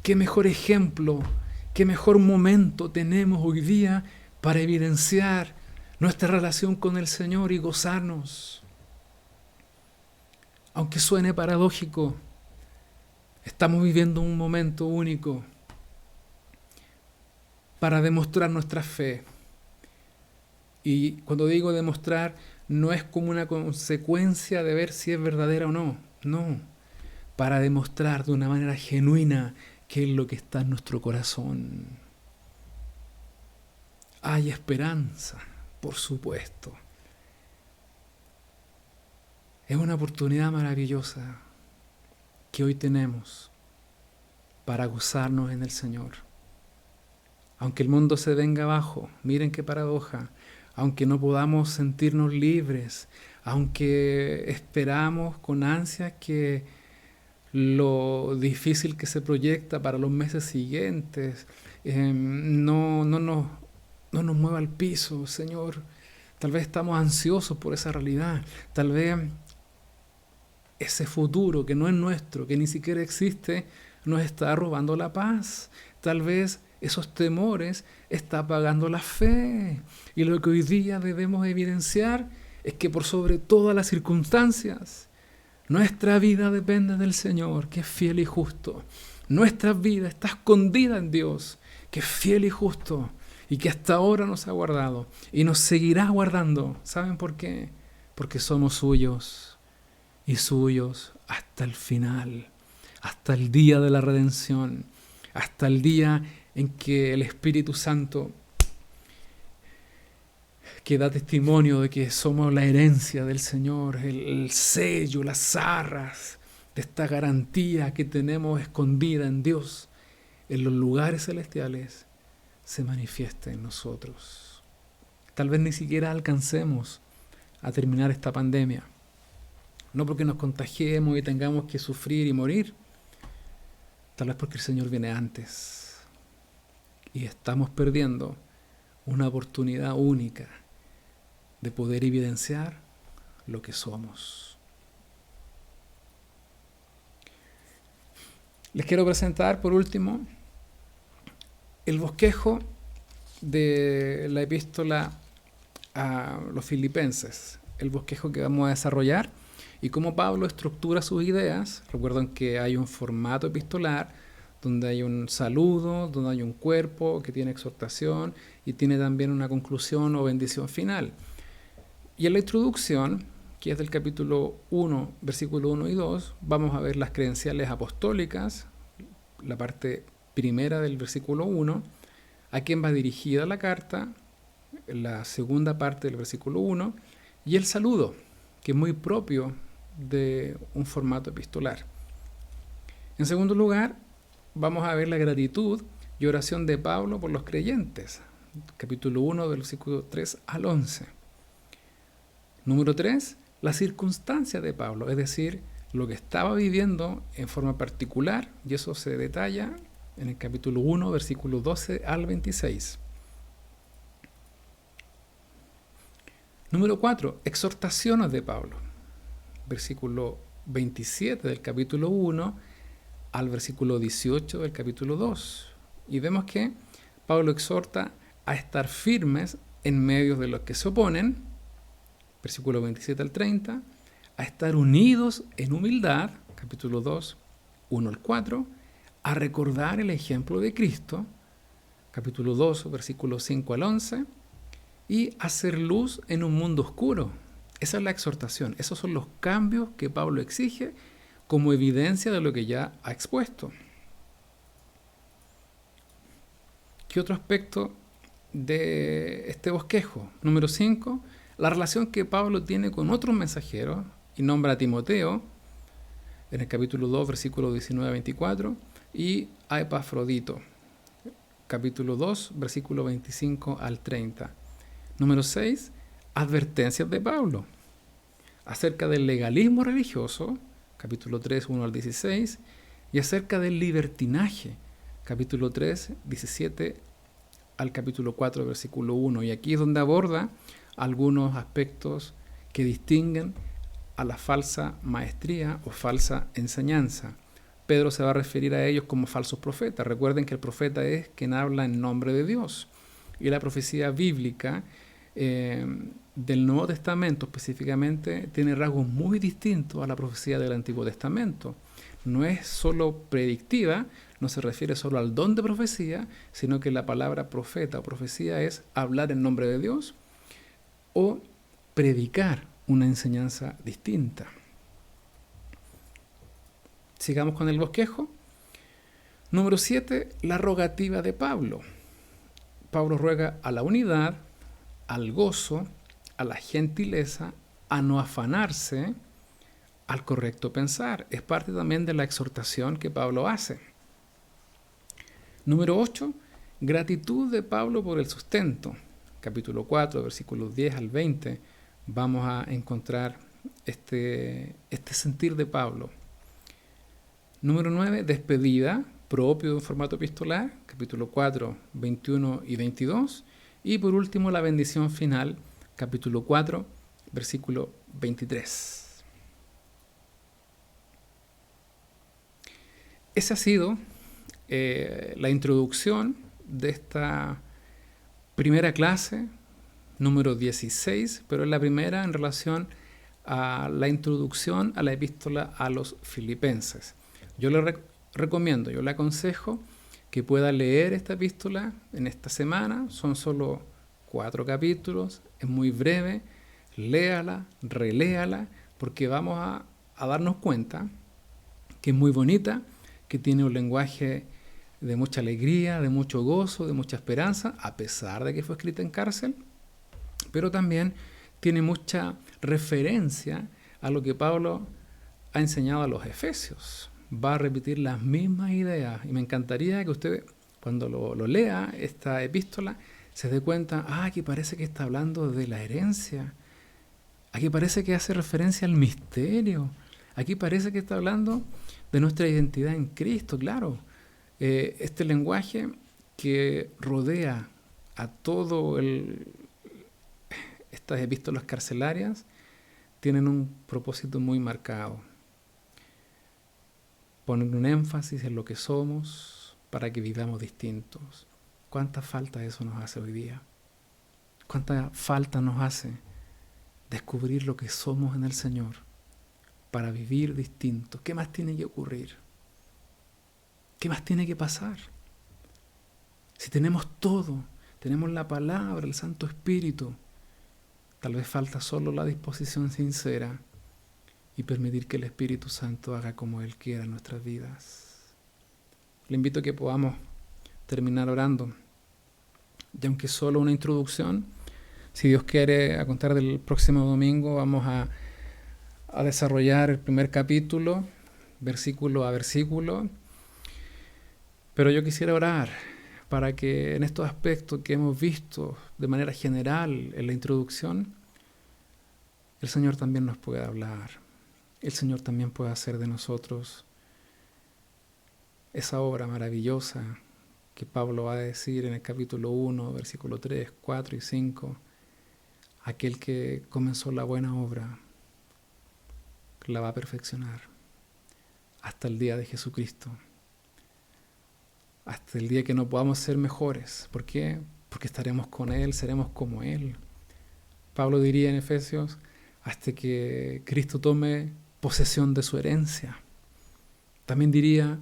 ¿Qué mejor ejemplo, qué mejor momento tenemos hoy día para evidenciar nuestra relación con el Señor y gozarnos? Aunque suene paradójico, estamos viviendo un momento único para demostrar nuestra fe. Y cuando digo demostrar, no es como una consecuencia de ver si es verdadera o no. No, para demostrar de una manera genuina qué es lo que está en nuestro corazón. Hay esperanza, por supuesto. Es una oportunidad maravillosa que hoy tenemos para gozarnos en el Señor. Aunque el mundo se venga abajo, miren qué paradoja, aunque no podamos sentirnos libres, aunque esperamos con ansias que lo difícil que se proyecta para los meses siguientes no nos mueva al piso, Señor. Tal vez estamos ansiosos por esa realidad, tal vez ese futuro que no es nuestro, que ni siquiera existe, nos está robando la paz. Tal vez esos temores están apagando la fe. Y lo que hoy día debemos evidenciar es que por sobre todas las circunstancias, nuestra vida depende del Señor, que es fiel y justo. Nuestra vida está escondida en Dios, que es fiel y justo, y que hasta ahora nos ha guardado y nos seguirá guardando. ¿Saben por qué? Porque somos suyos y suyos hasta el final, hasta el día de la redención, hasta el día en que el Espíritu Santo, que da testimonio de que somos la herencia del Señor, el sello, las arras de esta garantía que tenemos escondida en Dios, en los lugares celestiales, se manifiesta en nosotros. Tal vez ni siquiera alcancemos a terminar esta pandemia, no porque nos contagiemos y tengamos que sufrir y morir, tal vez porque el Señor viene antes y estamos perdiendo una oportunidad única de poder evidenciar lo que somos. Les quiero presentar, por último, el bosquejo de la epístola a los Filipenses, el bosquejo que vamos a desarrollar y cómo Pablo estructura sus ideas. Recuerden que hay un formato epistolar donde hay un saludo, donde hay un cuerpo que tiene exhortación y tiene también una conclusión o bendición final. Y en la introducción, que es del capítulo 1, versículo 1 y 2, vamos a ver las credenciales apostólicas, la parte primera del versículo 1, a quién va dirigida la carta, la segunda parte del versículo 1, y el saludo, que es muy propio de un formato epistolar. En segundo lugar, vamos a ver la gratitud y oración de Pablo por los creyentes, capítulo 1, versículo 3 al 11. Número 3, la circunstancia de Pablo, es decir, lo que estaba viviendo en forma particular, y eso se detalla en el capítulo 1, versículos 12 al 26. Número 4, exhortaciones de Pablo, versículo 27 del capítulo 1 al versículo 18 del capítulo 2. Y vemos que Pablo exhorta a estar firmes en medio de los que se oponen, versículo 27 al 30, a estar unidos en humildad, capítulo 2, 1 al 4, a recordar el ejemplo de Cristo, capítulo 2, versículos 5 al 11, y hacer luz en un mundo oscuro. Esa es la exhortación, esos son los cambios que Pablo exige como evidencia de lo que ya ha expuesto. ¿Qué otro aspecto de este bosquejo? Número 5, la relación que Pablo tiene con otros mensajeros, y nombra a Timoteo, en el capítulo 2, versículos 19 a 24, y a Epafrodito, capítulo 2, versículo 25 al 30. Número 6, advertencias de Pablo acerca del legalismo religioso, capítulo 3, 1 al 16, y acerca del libertinaje, capítulo 3, 17 al capítulo 4, versículo 1. Y aquí es donde aborda algunos aspectos que distinguen a la falsa maestría o falsa enseñanza. Pedro se va a referir a ellos como falsos profetas. Recuerden que el profeta es quien habla en nombre de Dios. Y la profecía bíblica del Nuevo Testamento específicamente tiene rasgos muy distintos a la profecía del Antiguo Testamento. No es solo predictiva, no se refiere solo al don de profecía, sino que la palabra profeta o profecía es hablar en nombre de Dios o predicar una enseñanza distinta. Sigamos con el bosquejo. Número 7, la rogativa de Pablo. Pablo ruega a la unidad, al gozo, a la gentileza, a no afanarse, al correcto pensar. Es parte también de la exhortación que Pablo hace. Número 8, gratitud de Pablo por el sustento. Capítulo 4, versículos 10 al 20, vamos a encontrar este sentir de Pablo. Número 9, despedida, propio de un formato epistolar, capítulo 4, 21 y 22. Y por último, la bendición final, capítulo 4, versículo 23. Esa ha sido la introducción de esta primera clase, número 16, pero es la primera en relación a la introducción a la epístola a los Filipenses. Yo le recomiendo, yo le aconsejo que pueda leer esta epístola en esta semana. Son solo 4 capítulos, es muy breve. Léala, reléala, porque vamos a darnos cuenta que es muy bonita, que tiene un lenguaje de mucha alegría, de mucho gozo, de mucha esperanza, a pesar de que fue escrita en cárcel, pero también tiene mucha referencia a lo que Pablo ha enseñado a los efesios. Va a repetir las mismas ideas y me encantaría que usted, cuando lo lea esta epístola, se dé cuenta, aquí parece que está hablando de la herencia, aquí parece que hace referencia al misterio, aquí parece que está hablando de nuestra identidad en Cristo, claro. Este lenguaje que rodea a todo estas epístolas carcelarias tienen un propósito muy marcado. Ponen un énfasis en lo que somos para que vivamos distintos. ¿Cuánta falta eso nos hace hoy día? ¿Cuánta falta nos hace descubrir lo que somos en el Señor para vivir distintos? ¿Qué más tiene que ocurrir? ¿Qué más tiene que pasar? Si tenemos todo, tenemos la palabra, el Santo Espíritu, tal vez falta solo la disposición sincera y permitir que el Espíritu Santo haga como Él quiera en nuestras vidas. Le invito a que podamos terminar orando. Y aunque solo una introducción, si Dios quiere, a contar del próximo domingo vamos a desarrollar el primer capítulo, versículo a versículo. Pero yo quisiera orar para que en estos aspectos que hemos visto de manera general en la introducción, el Señor también nos pueda hablar. El Señor también pueda hacer de nosotros esa obra maravillosa que Pablo va a decir en el capítulo 1, versículo 3, 4 y 5. Aquel que comenzó la buena obra la va a perfeccionar hasta el día de Jesucristo. Hasta el día que no podamos ser mejores. ¿Por qué? Porque estaremos con Él, seremos como Él. Pablo diría en Efesios, hasta que Cristo tome posesión de su herencia. También diría,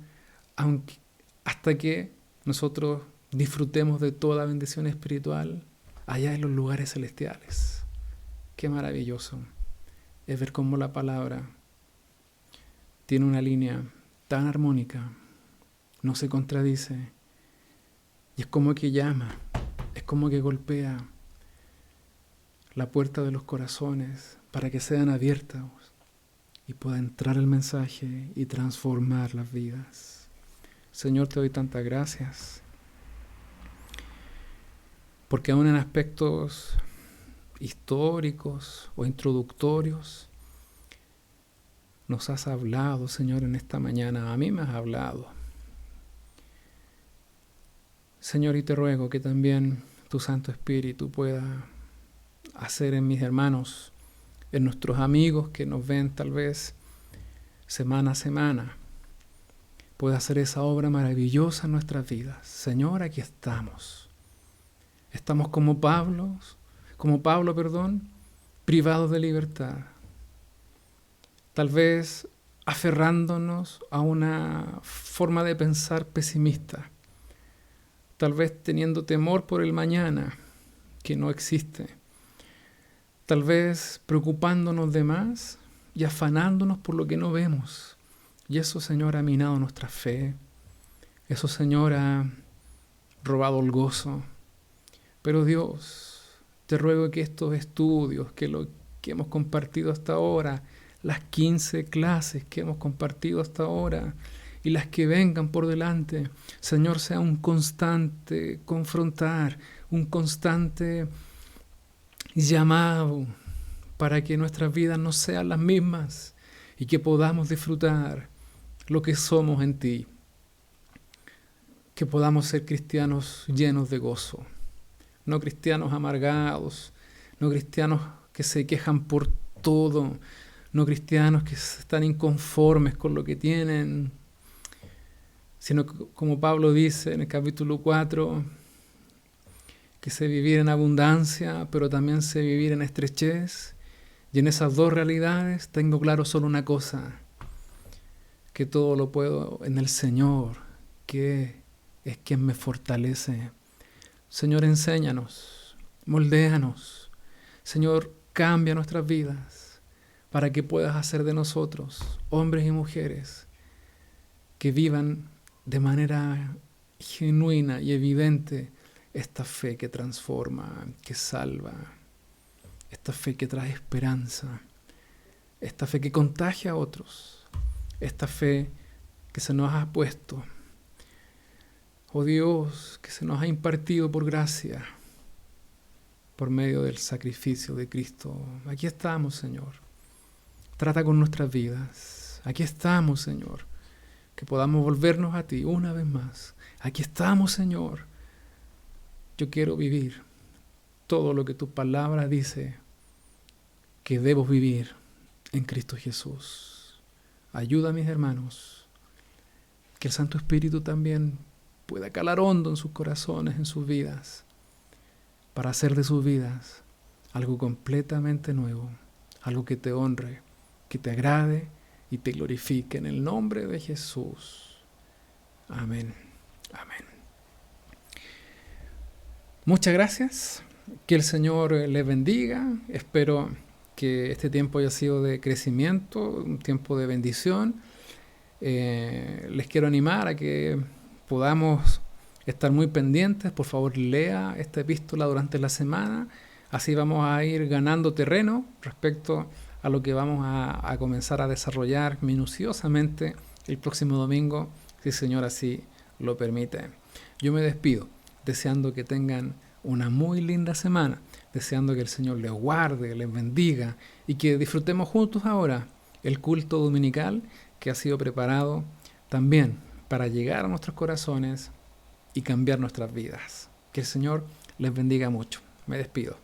hasta que nosotros disfrutemos de toda bendición espiritual allá en los lugares celestiales. Qué maravilloso es ver cómo la palabra tiene una línea tan armónica, no se contradice, y es como que llama, es como que golpea la puerta de los corazones para que sean abiertas y pueda entrar el mensaje y transformar las vidas. Señor, te doy tantas gracias porque aún en aspectos históricos o introductorios nos has hablado, Señor, en esta mañana. A mí me has hablado. Señor, y te ruego que también tu Santo Espíritu pueda hacer en mis hermanos, en nuestros amigos que nos ven tal vez semana a semana, pueda hacer esa obra maravillosa en nuestras vidas. Señor, aquí estamos. Estamos como Pablo, privados de libertad. Tal vez aferrándonos a una forma de pensar pesimista. Tal vez teniendo temor por el mañana, que no existe. Tal vez preocupándonos de más y afanándonos por lo que no vemos. Y eso, Señor, ha minado nuestra fe. Eso, Señor, ha robado el gozo. Pero Dios, te ruego que estos estudios, que lo que hemos compartido hasta ahora, las 15 clases que hemos compartido hasta ahora y las que vengan por delante, Señor, sea un constante confrontar, un constante llamado para que nuestras vidas no sean las mismas y que podamos disfrutar lo que somos en ti, que podamos ser cristianos llenos de gozo, no cristianos amargados, no cristianos que se quejan por todo, no cristianos que están inconformes con lo que tienen, sino que, como Pablo dice en el capítulo 4, que sé vivir en abundancia, pero también sé vivir en estrechez. Y en esas dos realidades tengo claro solo una cosa, que todo lo puedo en el Señor, que es quien me fortalece. Señor, enséñanos, moldéanos. Señor, cambia nuestras vidas para que puedas hacer de nosotros hombres y mujeres que vivan de manera genuina y evidente esta fe que transforma, que salva, esta fe que trae esperanza, esta fe que contagia a otros, esta fe que se nos ha puesto, oh Dios, que se nos ha impartido por gracia, por medio del sacrificio de Cristo. Aquí estamos, Señor. Trata con nuestras vidas. Aquí estamos, Señor. Que podamos volvernos a ti una vez más. Aquí estamos, Señor. Yo quiero vivir todo lo que tu palabra dice que debo vivir en Cristo Jesús. Ayuda a mis hermanos, que el Santo Espíritu también pueda calar hondo en sus corazones, en sus vidas, para hacer de sus vidas algo completamente nuevo, algo que te honre, que te agrade y te glorifique en el nombre de Jesús. Amén. Amén. Muchas gracias. Que el Señor les bendiga. Espero que este tiempo haya sido de crecimiento, un tiempo de bendición. Les quiero animar a que podamos estar muy pendientes. Por favor, lea esta epístola durante la semana. Así vamos a ir ganando terreno respecto a lo que vamos a comenzar a desarrollar minuciosamente el próximo domingo, si el Señor así lo permite. Yo me despido, deseando que tengan una muy linda semana, deseando que el Señor les guarde, les bendiga y que disfrutemos juntos ahora el culto dominical que ha sido preparado también para llegar a nuestros corazones y cambiar nuestras vidas. Que el Señor les bendiga mucho. Me despido.